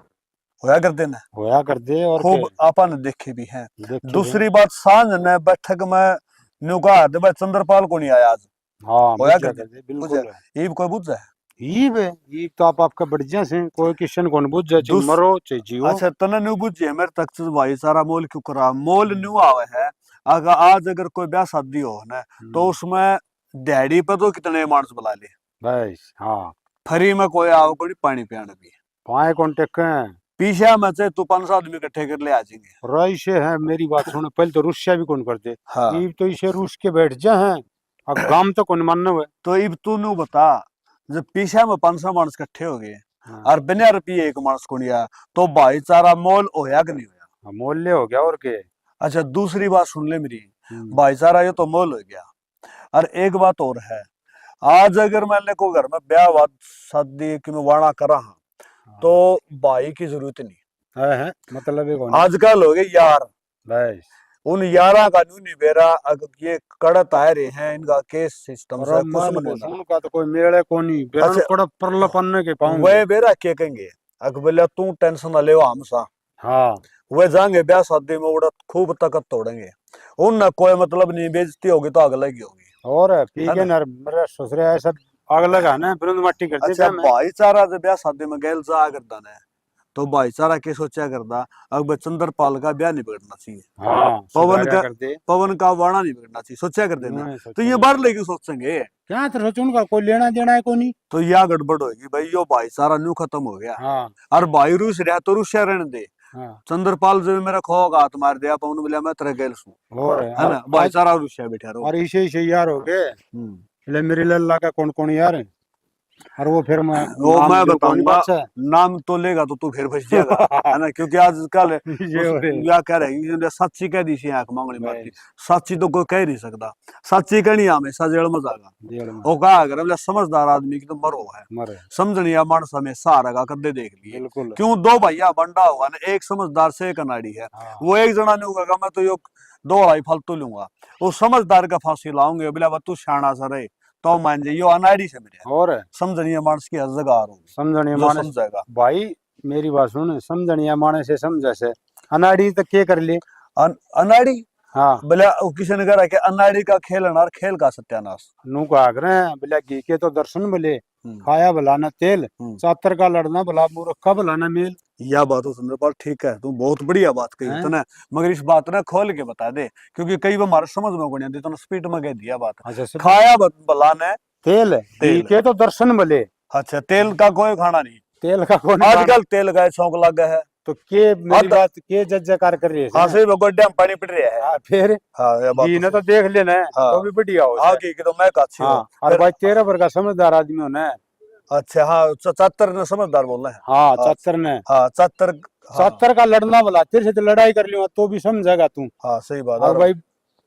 [SPEAKER 2] होया करते ना
[SPEAKER 3] होया कर दे और
[SPEAKER 2] खूब
[SPEAKER 3] के
[SPEAKER 2] आपन देखे भी हैं।
[SPEAKER 3] देखे
[SPEAKER 2] दूसरी बात सांझ ने बैठक में नुकार दे भाई चंद्रपाल को नहीं आया आज
[SPEAKER 3] हाँ
[SPEAKER 2] होया
[SPEAKER 3] बुझा
[SPEAKER 2] कर
[SPEAKER 3] कर
[SPEAKER 2] दे
[SPEAKER 3] दे बिल्कुल
[SPEAKER 2] ये भी कोई बुझ जाए।
[SPEAKER 3] ईब है ईब तो आपका बढ़िया से कोई किशन कौन बुझ जाए चाहे
[SPEAKER 2] दूस-
[SPEAKER 3] मरो चाहे जियो।
[SPEAKER 2] अच्छा तने न्यू बुझे मेरे तक से भाई सारा मोल क्यों करा मोल न्यू आवे है। अगर आज अगर कोई ब्याह शादी हो ना तो उसमें दिहाड़ी पे तो कितने मानस बुला ले
[SPEAKER 3] बस हाँ
[SPEAKER 2] फ्री में कोई आओ कोई पानी पियाने भी
[SPEAKER 3] पाए कॉन्टेक्ट हैं
[SPEAKER 2] पीछे में से तू 5 आदमी इकट्ठे कर ले आ जाएंगे।
[SPEAKER 3] रई से है मेरी बात सुन पहले तो रुस्या भी कौन करते
[SPEAKER 2] हाँ
[SPEAKER 3] ईब तो इसे रूस के बैठ जा हैं अब गाम तो कौन मानना हुआ
[SPEAKER 2] तो इब तू न्यू बता जब पीछे में 500 मानस इकट्ठे हो गए
[SPEAKER 3] हाँ।
[SPEAKER 2] और बिना रुपये एक मानस को नहीं आया तो भाईचारा मोल होया कि नहीं होया।
[SPEAKER 3] मोल्ले हो गया और के
[SPEAKER 2] अच्छा दूसरी बात सुन ले मेरी भाईचारा ये तो मोल हो गया और एक बात और है आज अगर मैंने को घर में ब्याह बात शादी की मैं वाणा करा हाँ तो भाई की जरूरत नहीं
[SPEAKER 3] है मतलब है कौन
[SPEAKER 2] आजकल हो गए यार
[SPEAKER 3] बस
[SPEAKER 2] उन यारा का न्यू नहीं बेरा अगर ये कड़त आए रहे हैं इनका केस सिस्टम से कुछ
[SPEAKER 3] रमान
[SPEAKER 2] मन
[SPEAKER 3] को
[SPEAKER 2] ना
[SPEAKER 3] सुन का तो कोई मेले कोनी बेरन
[SPEAKER 2] अच्छा।
[SPEAKER 3] पड़ा परल पन्ने के पाऊंगे
[SPEAKER 2] वे बेरा क्या कहेंगे अगर बोले तू टेंशन ना ले हम सा
[SPEAKER 3] हाँ
[SPEAKER 2] वे जाएंगे ब्याह शादी में उड़ा खूब ताकत तोड़ेंगे उन कोई मतलब नहीं बेइज्जती होगी तो अगले की होगी
[SPEAKER 3] और पी के नर मेरे ससुरे ऐसा आग लगा ना बिरंद मट्टी कर दे
[SPEAKER 2] अच्छा
[SPEAKER 3] मैं
[SPEAKER 2] भाईचारा जब ब्याह शादी में गैल जा करता ने तो भाईचारा के सोचा करता अब चंद्रपाल का ब्याह नहीं बिगड़ना चाहिए
[SPEAKER 3] हाँ
[SPEAKER 2] पवन
[SPEAKER 3] सुधारा
[SPEAKER 2] का
[SPEAKER 3] कर दे
[SPEAKER 2] पवन का वाणा नहीं बिगड़ना चाहिए सोचा करते ना
[SPEAKER 3] नहीं,
[SPEAKER 2] तो
[SPEAKER 3] सोचा
[SPEAKER 2] ये
[SPEAKER 3] नहीं।
[SPEAKER 2] बाहर लेके सोचेंगे
[SPEAKER 3] क्या तो सोचो उनका कोई लेना देना है कोनी
[SPEAKER 2] तो यह गड़बड़ होगी भाई यो भाईचारा न्यू खत्म हो गया
[SPEAKER 3] हाँ
[SPEAKER 2] और भाई रूस रहा तो रूसिया रहने दे
[SPEAKER 3] हाँ
[SPEAKER 2] चंद्रपाल जो मेरा खोगा हाथ मार दिया पवन बोला मैं तेरे गैल सू
[SPEAKER 3] और
[SPEAKER 2] है ना भाईचारा रूसिया बैठा रहो।
[SPEAKER 3] और इसे यार हो गए ले मेरे लल्ला का कौन कौन यार है और वो फिर मैं
[SPEAKER 2] वो
[SPEAKER 3] नाम
[SPEAKER 2] मैं
[SPEAKER 3] जो कौन
[SPEAKER 2] बताऊंगा
[SPEAKER 3] बात है
[SPEAKER 2] नाम तो लेगा तो तू फिर फंस जाएगा है ना क्योंकि आजकल
[SPEAKER 3] ये हो रहे
[SPEAKER 2] या कह रहे हैं सच्ची कह दी सी आंख मांगनी मारती सच्ची तो कोई कह नहीं सकता सच्ची कहनी हमेशा जेल में जाएगा
[SPEAKER 3] जेल में
[SPEAKER 2] वो कहा अगर बोले समझदार आदमी की तो मरो है
[SPEAKER 3] मरे
[SPEAKER 2] समझनी या मानस हमेशा हारेगा कदे देख लिए
[SPEAKER 3] बिल्कुल
[SPEAKER 2] क्यों दो भैया बंडा हुआ ना एक समझदार से एक अनाड़ी है
[SPEAKER 3] हाँ।
[SPEAKER 2] वो एक जना नहीं होगा मैं तो यो 2 अढ़ाई फालतू लूंगा वो समझदार का फांसी लाऊंगे बोला तू शाना सा रहे तो मान जाइयो अनाड़ी से मेरे
[SPEAKER 3] और
[SPEAKER 2] समझनी मानस की हर जगह होगी
[SPEAKER 3] समझने
[SPEAKER 2] जो
[SPEAKER 3] माने
[SPEAKER 2] समझेगा
[SPEAKER 3] भाई मेरी बात सुन समझनिया माने से समझे से अनाड़ी तक के कर ले
[SPEAKER 2] अनाड़ी
[SPEAKER 3] हाँ
[SPEAKER 2] बोले किसी ने कहा कि अनाड़ी का खेल अनार खेल का सत्यानाश।
[SPEAKER 3] नू का आग्रह बोले घी के तो दर्शन भले
[SPEAKER 2] हम्म।
[SPEAKER 3] खाया भलाना तेल
[SPEAKER 2] हम्म।
[SPEAKER 3] चातर का लड़ना भला मूर्ख का भलाना मेल
[SPEAKER 2] यह बात तो चंद्रपाल ठीक है तू बहुत बढ़िया बात कही
[SPEAKER 3] हैं?
[SPEAKER 2] तूने मगर इस बात ने खोल के बता दे क्योंकि कई बार हमारे समझ में नहीं आती तूने स्पीड में कह दिया बात
[SPEAKER 3] अच्छा से
[SPEAKER 2] खाया भला ने
[SPEAKER 3] तेल घी के तो दर्शन भले
[SPEAKER 2] अच्छा तेल का कोई खाना नहीं
[SPEAKER 3] तेल का कौन खाना?
[SPEAKER 2] आजकल तेल का शौक लग गया है
[SPEAKER 3] तो के मेरी
[SPEAKER 2] तो-
[SPEAKER 3] बात के जजकार कर रही है
[SPEAKER 2] हाँ सही गोड्या में पानी पड़ रहा है।
[SPEAKER 3] हाँ, फिर
[SPEAKER 2] हाँ ये बात
[SPEAKER 3] घी ने
[SPEAKER 2] तो
[SPEAKER 3] तो देख लेना है
[SPEAKER 2] हाँ।
[SPEAKER 3] तो भी बढ़िया हो
[SPEAKER 2] हाँ की तो मैं अच्छी
[SPEAKER 3] हाँ
[SPEAKER 2] हूँ
[SPEAKER 3] और भाई तेरह पर का समझदार आदमी होना है
[SPEAKER 2] अच्छा हाँ 74 ने समझदार बोल रहे हैं
[SPEAKER 3] हाँ
[SPEAKER 2] हाँ।
[SPEAKER 3] चतर ने
[SPEAKER 2] हाँ 74 हाँ,
[SPEAKER 3] 70 का लड़ना भला तेरे से तो लड़ाई कर लियो तो भी समझेगा तू
[SPEAKER 2] हाँ सही बात
[SPEAKER 3] और भाई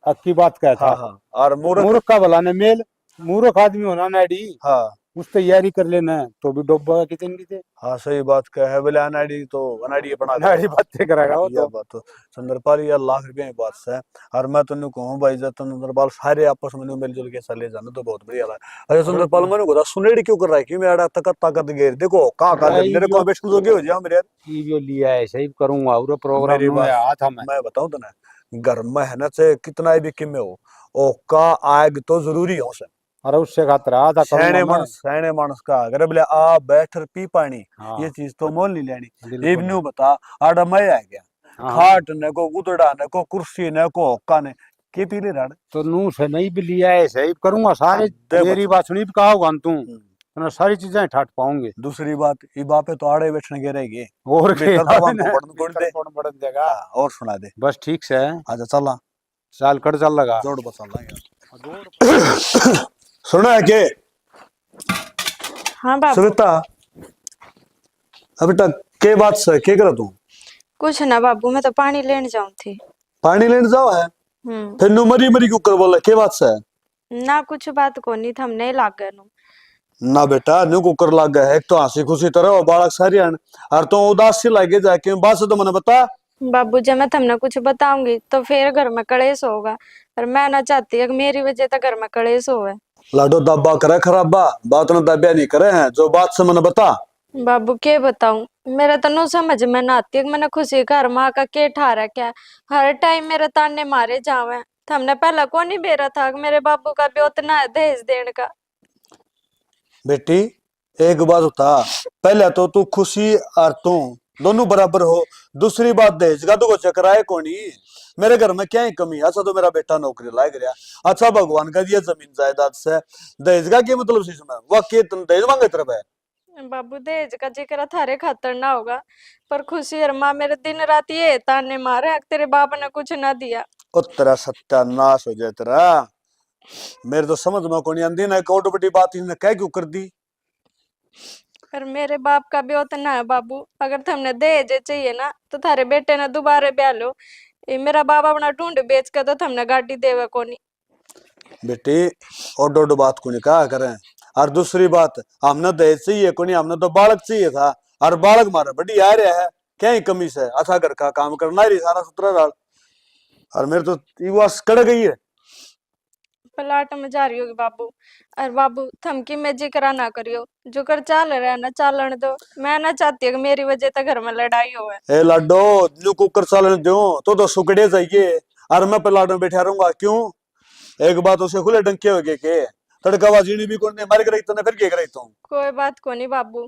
[SPEAKER 3] अक्की बात कहता
[SPEAKER 2] हाँ हाँ और मूर्ख
[SPEAKER 3] मूर्ख का भला ने मेल मूर्ख आदमी होना नाडी
[SPEAKER 2] हाँ
[SPEAKER 3] उस तैयारी कर लेना है तो भी डोबा कितने की थे
[SPEAKER 2] हाँ सही बात का है बोले अनाड़ी तो अनाड़ी बना
[SPEAKER 3] नाडी बातें करेगा वो
[SPEAKER 2] यह
[SPEAKER 3] तो
[SPEAKER 2] बात तो चंद्रपाल ये ₹1,00,000 की बात है और मैं तुमने कहूँ भाई जब चंद्रपाल सारे आपस में मिलजुल के चले जाना तो बहुत बढ़िया लगा। अरे चंद्रपाल मैंने बोला सुनेड़ी क्यों कर रहा है क्यों मेरा ताकत घेर देखो कहाँ कहाँ
[SPEAKER 3] भाई
[SPEAKER 2] मेरे को बेशक जोगे हो जाओ मेरे यार
[SPEAKER 3] ये लिया है सही करूंगा और प्रोग्राम
[SPEAKER 2] मेरी
[SPEAKER 3] में
[SPEAKER 2] बात-
[SPEAKER 3] आया था मैं
[SPEAKER 2] बताऊं तो ना घर में है ना चाहे कितना भी किमे हो ओ का आग तो जरूरी हो से
[SPEAKER 3] और उससे खातर आधा करूंगा मैं।
[SPEAKER 2] सैने मानस का अगर बोले आ बैठ पी पानी
[SPEAKER 3] हाँ,
[SPEAKER 2] ये चीज तो मोल नहीं लेनी
[SPEAKER 3] बिल्कुल।
[SPEAKER 2] इबनू बता आड़ा मैं आ गया
[SPEAKER 3] हाँ,
[SPEAKER 2] खाट ने को गुदड़ा ने को कुर्सी ने को होक्का ने के पीले राड़
[SPEAKER 3] तो नू से नहीं भी लिया है सही करूंगा सारे
[SPEAKER 2] दे
[SPEAKER 3] तेरी बात सुनी भी कहा होगा तू तो सारी चीजें ठाट पाऊंगे
[SPEAKER 2] दूसरी बात ई बापे तो आड़े बैठने के रहेंगे
[SPEAKER 3] और
[SPEAKER 2] बेटा तो वहाँ कौन दे
[SPEAKER 3] कौन बढ़न देगा
[SPEAKER 2] और सुना दे
[SPEAKER 3] बस ठीक से
[SPEAKER 2] अच्छा चला
[SPEAKER 3] साल कट चल लगा
[SPEAKER 2] जोड़ बसा यार सुना है के
[SPEAKER 5] हाँ बाबू
[SPEAKER 2] सविता अभी तक के बात से के कर तू
[SPEAKER 5] कुछ ना बाबू मैं तो पानी लेने जाऊं थी
[SPEAKER 2] पानी लेने जाओ है फिर नु मरी मरी क्यों कर बोला के बात से
[SPEAKER 5] ना कुछ बात को नहीं थम नहीं लाग गए नु
[SPEAKER 2] ना बेटा न्यू कुकर लग गया है, एक तो हंसी खुशी तरह हो बालक सारी हन और तो उदास सी लगे जाके बात से तो मैंने बता।
[SPEAKER 5] बाबू जब मैं तुमने कुछ बताऊंगी तो फिर घर में कलेश होगा, और मैं ना चाहती है कि मेरी वजह से घर में कलेश होवे।
[SPEAKER 2] लाडो दब्बा करे खराबा बात ना दबिया नहीं करे हैं, जो बात से मैंने बता।
[SPEAKER 5] बाबू के बताऊं, मेरा तो नो समझ में ना आती है कि मैंने खुशी घर माँ का के ठारा क्या। हर टाइम मेरे ताने मारे जावे। हमने पहला कौन ही बेरा था कि मेरे बाबू का भी उतना है दहेज देने का।
[SPEAKER 2] बेटी एक बात होता, पहले तो तू खुशी और तू दोनों बराबर हो, दूसरी बात दहेज का तो चक्कर आए कोनी। मेरे घर में क्या ही कमी है, अच्छा तो मेरा बेटा नौकरी लाग गया, अच्छा भगवान का दिया जमीन जायदाद से, दहेज का क्या मतलब इसमें, वह के दहेज मांगे तरफ है।
[SPEAKER 5] बाबू दहेज का जिक्र थारे खातर ना होगा, पर खुशी और माँ मेरे दिन रात ये ताने मारे कि तेरे बाप ने कुछ ना दिया।
[SPEAKER 2] ओ तेरा सत्यानाश हो जाए तेरा, मेरे तो समझ में कोनी आंदी ना, कोट बड़ी बात इन्हें कह क्यों कर दी।
[SPEAKER 5] पर मेरे बाप का भी उतना है बाबू, अगर तुमने दहेज चाहिए ना तो थारे बेटे ने दोबारा ब्याह लो। ये मेरा बाप अपना ढूंढ बेच कर तो तुमने गाड़ी देवे कोनी।
[SPEAKER 2] बेटी ओडो ओडो बात को नहीं कहा करें, और दूसरी बात हमने दहेज चाहिए को नहीं, हमने तो बालक चाहिए था, और बालक मारा बड़ी आ रहा है, क्या ही कमी से अच्छा घर का काम करना रही सारा सुतरा डाल, और मेरे तो युवा कड़ गई है।
[SPEAKER 5] प्लाट में जा रही होगी बाबू, और बाबू थमकी में जिक्र ना करियो, जो कर चाल रहा है ना चालन दो। मैं ना चाहती हूँ कि मेरी वजह से घर में लड़ाई हो।
[SPEAKER 2] ए लाडो न्यू कुकर चालन दो तो सुकड़े चाहिए, और मैं प्लाट में बैठा रहूंगा क्यों। एक बात उसे खुले डंके हो गए के तड़काबाजी भी कौन मार कर तो फिर क्या करे तुम।
[SPEAKER 5] कोई बात को नहीं बाबू,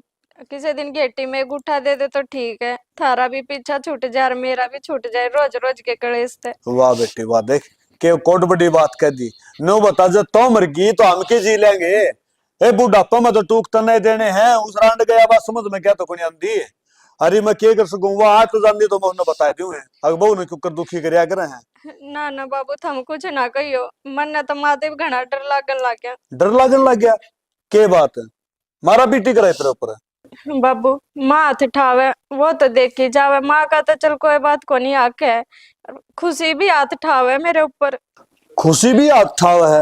[SPEAKER 5] किसी दिन गेटी में गुठा दे दे तो ठीक है, थारा भी पीछा छूट जाए और मेरा भी छूट जाए रोज रोज के कलेश से।
[SPEAKER 2] वाह बेटी वाह, देख के कोट बड़ी बात कह दी। नो बता जब तो मर गई तो हम के जी लेंगे, ए बुढ़ापा में तो टूक तने देने हैं, उस रांड गया बात समझ में क्या तो कोनी आंदी। अरे मैं क्या कर सकूं, वो आज तो जानती तो मैं उन्हें बता दूं है, अगर बहु ने क्यों कर दुखी करया करे हैं।
[SPEAKER 5] ना ना बाबू थम कुछ ना कहियो, मन ने तो माते घना डर लागन लग गया।
[SPEAKER 2] डर लागन लग गया, के बात है मारा पीटी कराए तेरे ऊपर।
[SPEAKER 5] बाबू माँ हाथ ठावे वो तो देखी जावे, माँ का तो चल कोई बात को नहीं आके है, खुशी भी हाथ ठावे मेरे ऊपर।
[SPEAKER 2] खुशी भी हाथ ठाव है,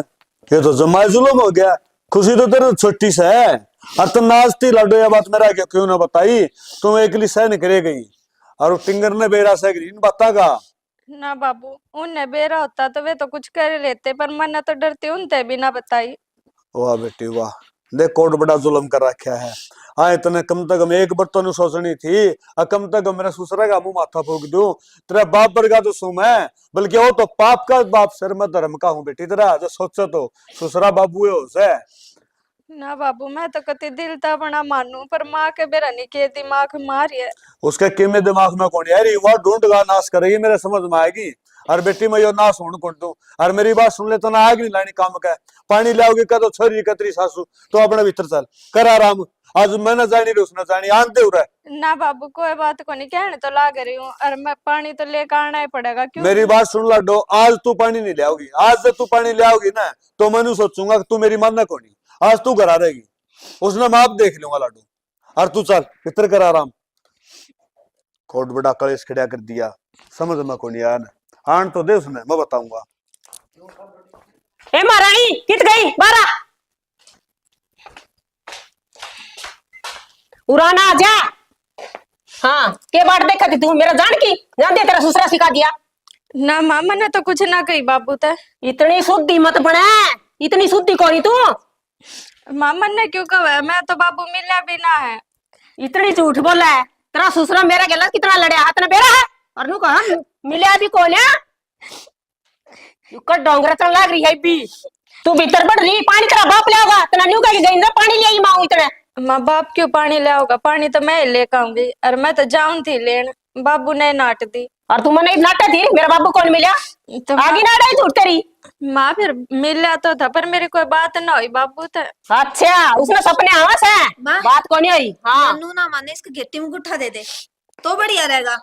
[SPEAKER 2] ये तो जमाई जुलम हो गया। खुशी तो तेरे छोटी सा है, और तुम नाचती लाडो ये बात मेरा क्या क्यों ना बताई, तुम एकली सहन करे गई, और वो टिंगर ने बेरा सह ग्रीन बता का।
[SPEAKER 5] ना बाबू उन्हें बेरा होता तो वे तो कुछ कर लेते, पर मन तो डरती उनते भी ना बताई।
[SPEAKER 2] वाह बेटी वाह, देख कोट बड़ा जुलम कर रखा है। हाँ इतने कम तक हम एक बार तो सोचनी थी, कम तक मेरा ससुरा का मुंह माथा फूक दूं, तेरा बाप पर का तो सुम है, बल्कि वो तो पाप का बाप सर में धर्म का हूँ बेटी, तेरा जो सोचो तो ससुरा बाबू है उसे।
[SPEAKER 5] ना बाबू मैं तो कति दिल ता बना मानू, पर माँ के बेरा नहीं के दिमाग मारी है।
[SPEAKER 2] उसके किमे दिमाग में कौन यार वह ढूंढ गा नाश करेगी, मेरे समझ में आएगी। और बेटी मैं यो नाश होने कौन दूं, और मेरी बात सुन ले तो ना आएगी लानी काम का, पानी लाओगी का तो छोरी कतरी सासू तो अपने भीतर चल कर आराम, आज मैं न जानी रे उसने जानी आंते हो रहा।
[SPEAKER 5] ना बाबू कोई बात को नहीं, कहने तो लाग रही हूँ, और मैं पानी तो लेकर आना ही पड़ेगा। क्यों
[SPEAKER 2] मेरी बात सुन लाडो, आज तू पानी नहीं लाओगी, आज जब तू पानी लाओगी ना तो मैं सोचूंगा कि तू मेरी मानना कोनी, आज तू घर आ रहेगी, उसने मैं आप देख लूंगा लाडू, और तू चल भीतर कर आराम। कोट बड़ा कलेश खड़ा कर दिया, समझ में कोनी आया ना, आन तो दे उसने मैं बताऊंगा।
[SPEAKER 1] ए महारानी कित गई बारा उड़ाना आजा। हाँ के बाट देखा थी तू मेरा जान की जान दे, तेरा ससुरा सिखा दिया।
[SPEAKER 5] ना मामा ने तो कुछ ना कही बाबू ते।
[SPEAKER 1] इतनी शुद्धि मत बने, इतनी शुद्धि कौन तू।
[SPEAKER 5] मामा ने क्यों कहा, मैं तो बाबू मिला भी ना है।
[SPEAKER 1] इतनी झूठ बोला है, तेरा ससुरा मेरा गला कितना लड़या हाथ ने बेरा है, और नू कहा मिला भी कौन है। डोंगरा चल लाग रही है भी, तू भीतर बढ़ रही, पानी तेरा बाप ले आओगा, तना न्यू कह गई ना पानी ले आई माऊ इतने।
[SPEAKER 5] माँ बाप क्यों पानी ले आओगा, पानी तो मैं लेकर आऊंगी, और मैं तो जाऊं थी लेन, बाबू ने नाट दी।
[SPEAKER 1] और तू मने नाटा थी मेरा बाबू कौन मिला,
[SPEAKER 5] तो
[SPEAKER 1] आगे ना डाई झूठ तेरी।
[SPEAKER 5] माँ फिर मिला तो था, पर मेरी कोई बात ना हुई बाबू थे।
[SPEAKER 1] अच्छा उसने सपने आवास है,
[SPEAKER 4] माँ?
[SPEAKER 1] बात कौन आई। हाँ
[SPEAKER 4] नू ना माने इसके घेटी में गुठा दे दे तो बढ़िया रहेगा।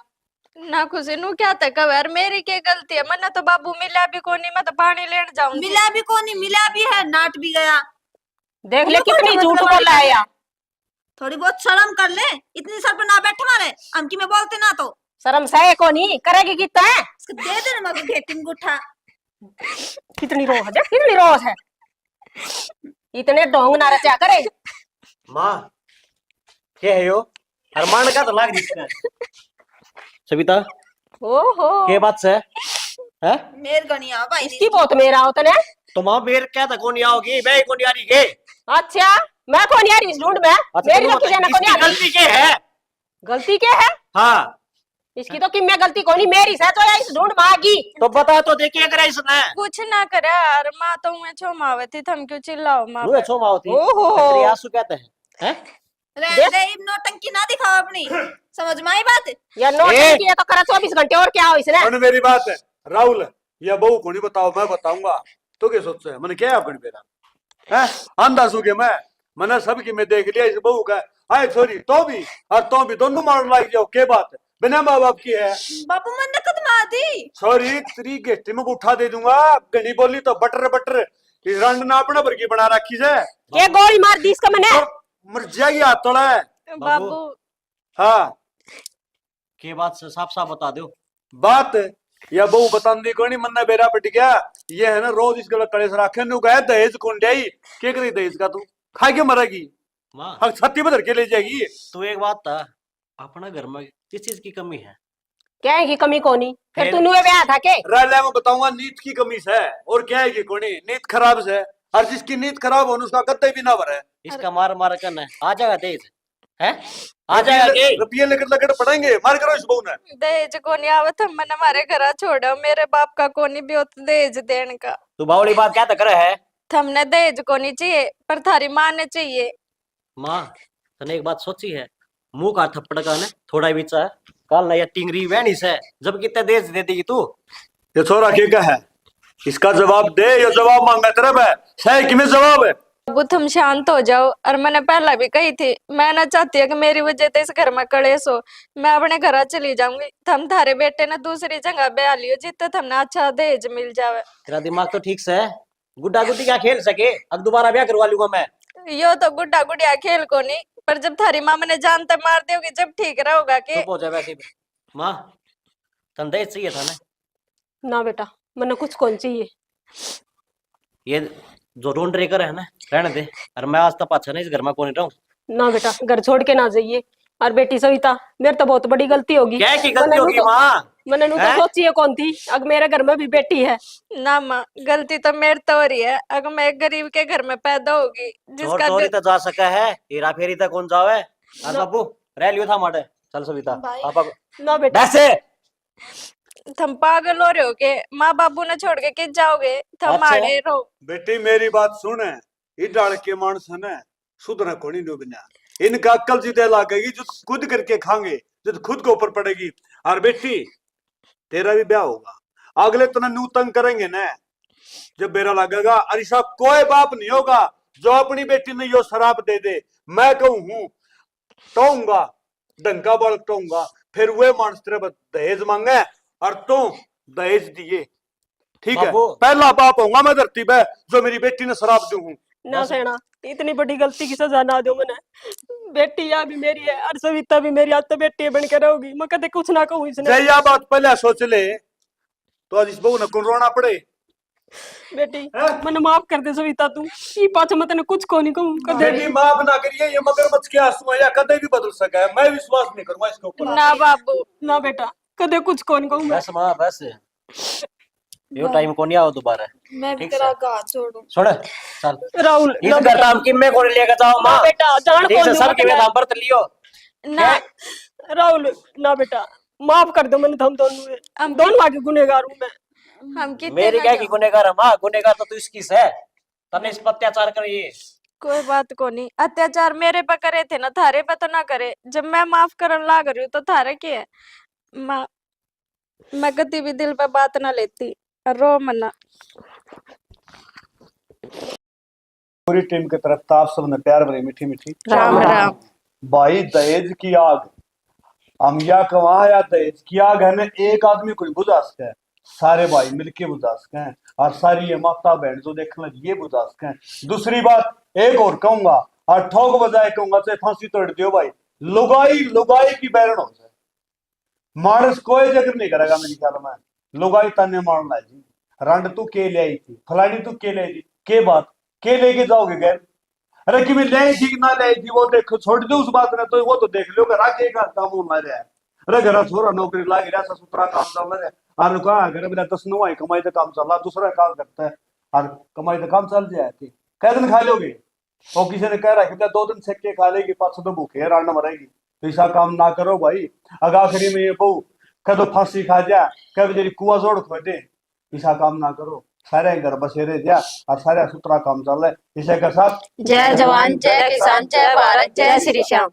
[SPEAKER 5] ना खुशी नू क्या था कब यार, मेरी क्या गलती है, मन्ना तो बाबू मिला भी कोनी, मैं तो पानी लेने जाऊंगी।
[SPEAKER 4] मिला भी कौन नहीं, मिला भी है, नाट भी गया।
[SPEAKER 1] देख ले कितनी झूठ बोल रहा है यार।
[SPEAKER 4] थोड़ी बहुत शर्म कर ले, इतनी सर पर ना बैठे मारे अमकी में बोलते ना तो।
[SPEAKER 1] शर्म सहे को नहीं करेगी कितना है,
[SPEAKER 4] इसको दे दे ना मगर घेटी में गुठा।
[SPEAKER 1] कितनी रोज है, कितनी रोज है। इतने ढोंग ना रचा करे।
[SPEAKER 6] माँ क्या है यो अरमान का तो लाग दिखता है सविता
[SPEAKER 1] ओहो
[SPEAKER 6] के बात से है
[SPEAKER 4] मेरे गणिया भाई
[SPEAKER 1] इसकी बहुत मेरा होता है।
[SPEAKER 6] तो माँ मेरे क्या था कौन आओगी मैं कौन आ रही के
[SPEAKER 1] अच्छा मैं कौन यार इस ढूंढ में
[SPEAKER 6] अच्छा
[SPEAKER 1] मेरी
[SPEAKER 6] तुम
[SPEAKER 1] लकी
[SPEAKER 6] बताओ,
[SPEAKER 1] जाना कौन
[SPEAKER 6] इसकी
[SPEAKER 1] यार
[SPEAKER 6] गलती क्या है
[SPEAKER 1] गलती क्या है
[SPEAKER 6] हाँ
[SPEAKER 1] इसकी तो कि मैं गलती कोनी मेरी से तो या इस ढूंढ मागी
[SPEAKER 6] तो बता तो देखिए अगर इसने
[SPEAKER 5] कुछ ना करे यार, माँ तो मैं छो मावती, थम क्यों चिल्लाओ माँ
[SPEAKER 6] मुझे
[SPEAKER 5] पे?
[SPEAKER 6] छो मावती
[SPEAKER 1] ओहो।
[SPEAKER 6] तेरे आंसू कहते हैं
[SPEAKER 4] रहने दे, इन नौटंकी ना दिखाओ अपनी, समझ में आई बात?
[SPEAKER 1] या नोट किया तो करा 24 घंटे और क्या हो इसने
[SPEAKER 2] सुन मेरी बात है राहुल, यह बहू को नहीं बताओ, मैं बताऊंगा। तो क्या सोचते हैं मैंने क्या है आपके बेटा है अंधा सूखे मैंने सबकी मैं देख लिया इस बहू का। आए छोरी तो भी और तो भी दोनों मार लाग जाओ के बात है बिना माँ बाप की है।
[SPEAKER 4] बापू मन ने कदमा दी।
[SPEAKER 2] छोरी तेरी गेस्टी में उठा दे दूंगा, गनी बोली तो बटर बटर इस रंड ना अपना भर की बना रखी है।
[SPEAKER 1] ये गोली मार दी इसका मैंने
[SPEAKER 2] मर जाएगी हाथ तोड़ा है।
[SPEAKER 5] बाबू
[SPEAKER 2] हाँ
[SPEAKER 6] के बात से साफ साफ बता दो
[SPEAKER 2] बात या बहू बतांदी कोनी मन्ना बेरा पट गया। ये है ना रोज इस गलत कड़े से राखे नु गए दहेज कौन जाई के करी दहेज का तू खा के मरेगी
[SPEAKER 6] माँ
[SPEAKER 2] हक छत्ती बदर के ले जाएगी।
[SPEAKER 6] तू एक बात था अपना घर में किस चीज की कमी है
[SPEAKER 1] क्या है की कमी कोनी फिर
[SPEAKER 6] फिर-
[SPEAKER 1] तू नुए ब्याह था के
[SPEAKER 2] राले में बताऊंगा नीत की कमी से और क्या है कि कोनी नीत खराब से और जिसकी नीत खराब हो उसका गद्दे भी ना भरे।
[SPEAKER 6] इसका मार मार करना है आ जाएगा तेज है आ जाएगा के
[SPEAKER 2] रुपये लेकर लकड़ पड़ेंगे मार करो इस बहू ने।
[SPEAKER 5] दहेज कोनी आवत, हम मन हमारे घर छोड़ो, मेरे बाप का कोनी भी होता दहेज देने का।
[SPEAKER 6] तू बावली बात क्या करे है
[SPEAKER 5] हमने दहेज कोनी चाहिए पर थारी माँ ने चाहिए।
[SPEAKER 6] माँ तने एक बात सोची है मुंह का थप्पड़ का ने थोड़ा ही बीचा काल ना ये टिंगरी वहनी से जब कितने देश दे देगी तू
[SPEAKER 2] ये छोरा क्या है इसका जवाब दे, ये जवाब मांगा तरफ है सही कि में जवाब है।
[SPEAKER 5] बाबू तुम शांत हो जाओ, और मैंने पहला भी कही थी मैं ना चाहती है कि मेरी वजह से इस घर में कलेश हो। मैं अपने घर चली जाऊंगी, तुम थारे बेटे ने दूसरी जगह ब्याह लियो जितने तुमने अच्छा दहेज मिल जावे।
[SPEAKER 6] तेरा दिमाग तो ठीक से है गुड्डा गुड्डी क्या खेल सके अब दोबारा ब्याह करवा लूंगा मैं
[SPEAKER 5] यो तो गुड्डा गुड़िया खेल को नहीं, पर जब थारी माँ मैंने जानते मार दोगी जब ठीक रहोगा कि
[SPEAKER 6] चुप हो जाए वैसे भी माँ तन दहेज चाहिए था ना
[SPEAKER 1] ना बेटा मैंने कुछ कौन चाहिए
[SPEAKER 6] ये जो रोड रेकर है ना रहने दे और मैं आज तक अच्छा नहीं इस घर में कौन रहूं
[SPEAKER 1] ना बेटा घर छोड़ के ना जाइए। और बेटी सविता मेरे तो बहुत बड़ी गलती होगी
[SPEAKER 6] क्या की गलती होगी माँ
[SPEAKER 1] मैंने नु तो
[SPEAKER 6] हैं?
[SPEAKER 1] सोची है कौन थी अब मेरे घर में भी बेटी है।
[SPEAKER 5] ना माँ गलती तो मेरी तो हो रही है, अगर मैं एक गरीब के घर में पैदा होगी
[SPEAKER 6] चोर
[SPEAKER 5] जिसका
[SPEAKER 6] चोरी तो जा सका है हेरा फेरी तक कौन जावे और
[SPEAKER 1] ना।
[SPEAKER 6] बाबू रह लियो था माटे चल सविता पापा
[SPEAKER 1] ना बेटा
[SPEAKER 6] वैसे
[SPEAKER 5] तुम पागल हो रहे हो के माँ बाबू ने छोड़ के किस जाओगे, तुम
[SPEAKER 6] अच्छा।
[SPEAKER 5] मारे रहो।
[SPEAKER 2] बेटी मेरी बात सुन, ये डाल के मानस है सुधरा कोनी डूबना इनका अक्ल जीते लागेगी जो खुद करके खाएंगे जो खुद के ऊपर पड़ेगी। और बेटी तेरा भी ब्याह होगा अगले तना नू तंग करेंगे ना जब बेरा लगेगा अरिशा कोई बाप नहीं होगा जो अपनी बेटी ने यो शराब दे दे। मैं कहूं हूं टोऊंगा डंका बल टोऊंगा फिर वे मानस तेरे दहेज मांगे और तू दहेज दिए ठीक है।
[SPEAKER 6] बाबू।
[SPEAKER 2] पहला बाप होऊंगा मैं धरती पे जो मेरी बेटी ने शराब दी हूं।
[SPEAKER 1] ना सेना इतनी बड़ी गलती की सजा ना दो मैंने। बेटी या भी मेरी है और सविता भी मेरी, आज तो बेटी बन के रहोगी। मैं कदे कुछ ना कहूँ इसने।
[SPEAKER 2] जय या बात पहले सोच ले तो आज इस बहू ने कौन रोना पड़े।
[SPEAKER 1] बेटी मैंने माफ कर दे सविता, तू ई पाछे मैं तेने कुछ को नहीं कहूँ कदे
[SPEAKER 2] बेटी माफ ना करिए, ये मगरमच्छ के आंसू है या कदे भी बदल सका है। मैं विश्वास नहीं करूंगा इसके ऊपर।
[SPEAKER 5] ना बाबू
[SPEAKER 1] ना बेटा कदे कुछ को नहीं कहूँ मैं।
[SPEAKER 6] बस माँ बस यो टाइम को नहीं आओ दोबारा
[SPEAKER 5] मैं भी
[SPEAKER 6] ठीक
[SPEAKER 5] तेरा
[SPEAKER 6] है।
[SPEAKER 5] गाथ छोड़ू।
[SPEAKER 6] छोड़ चल
[SPEAKER 1] राहुल
[SPEAKER 6] इस
[SPEAKER 1] ना
[SPEAKER 6] घर काम की मैं कौन लेकर जाओ
[SPEAKER 1] ना
[SPEAKER 6] माँ
[SPEAKER 1] बेटा जान
[SPEAKER 6] ठीक
[SPEAKER 1] कौन
[SPEAKER 6] है
[SPEAKER 1] दूंगा
[SPEAKER 6] सब के
[SPEAKER 1] तेने।
[SPEAKER 6] नाम पर तो लियो
[SPEAKER 5] ना
[SPEAKER 1] राहुल ना बेटा माफ कर दो मैंने हम दोनों
[SPEAKER 5] हम
[SPEAKER 1] दोनों आगे गुनेगार हूँ मैं।
[SPEAKER 5] हम कितने
[SPEAKER 6] मेरी
[SPEAKER 5] ना
[SPEAKER 6] क्या की गुनेगार है माँ गुनेगार तो तू इसकी है तने इस पर अत्याचार करिए
[SPEAKER 5] कोई बात को नहीं, अत्याचार मेरे पे करे थे ना थारे पे तो ना करे। जब मैं माफ करन लाग रही हूँ तो थारे क्या है। माँ मैं कभी भी दिल पे बात ना लेती, रो मना।
[SPEAKER 2] पूरी टीम की तरफ ताप सबने प्यार भरी मीठी मीठी
[SPEAKER 5] राम राम।
[SPEAKER 2] भाई दहेज की आग हम या कहा या दहेज की आग है ना एक आदमी कोई बुझा सके सारे भाई मिलके बुझा सके और सारी ये माता बहन जो देखने लगी ये बुझा सके। दूसरी बात एक और कहूंगा और ठोक बजाए कहूंगा चाहे फांसी तोड़ दियो भाई लुगाई लुगाई की बैरण हो जाए मानस कोई जिक्र नहीं करेगा मेरी ख्याल में। लुगाई तने मारना है जी रंड तू के ले आई थी फलानी तू के ले आई थी के बात के लेके जाओगे घर? अरे कि मैं ले कि ना ले वो देख छोड़ दो उस बात ने, तो वो तो देख लो कि राखेगा काम हमारे। अरे घर छोरा नौकरी लाग रहा सा सुतरा काम चल रहा है, और कहा घर मेरा 10 9 है कमाई तो काम चल रहा, दूसरा काम करता है और कमाई तो काम चल जाए। कै दिन खा लोगे? और किसी ने कह रहा है 2 दिन सेक के खा लेगी, 5 तो भूखे रान मरेगी। तो ऐसा काम ना करो भाई। अगर आखिरी में ये बहू कदो फांसी खा जा, कभी तेरी कुआ जोड़ खो दे, ऐसा काम ना करो। सारे घर बसेरे जा और सारे सुतरा काम चल रहा है। इसे के साथ
[SPEAKER 1] जय जवान जय किसान जय भारत जय श्री श्याम।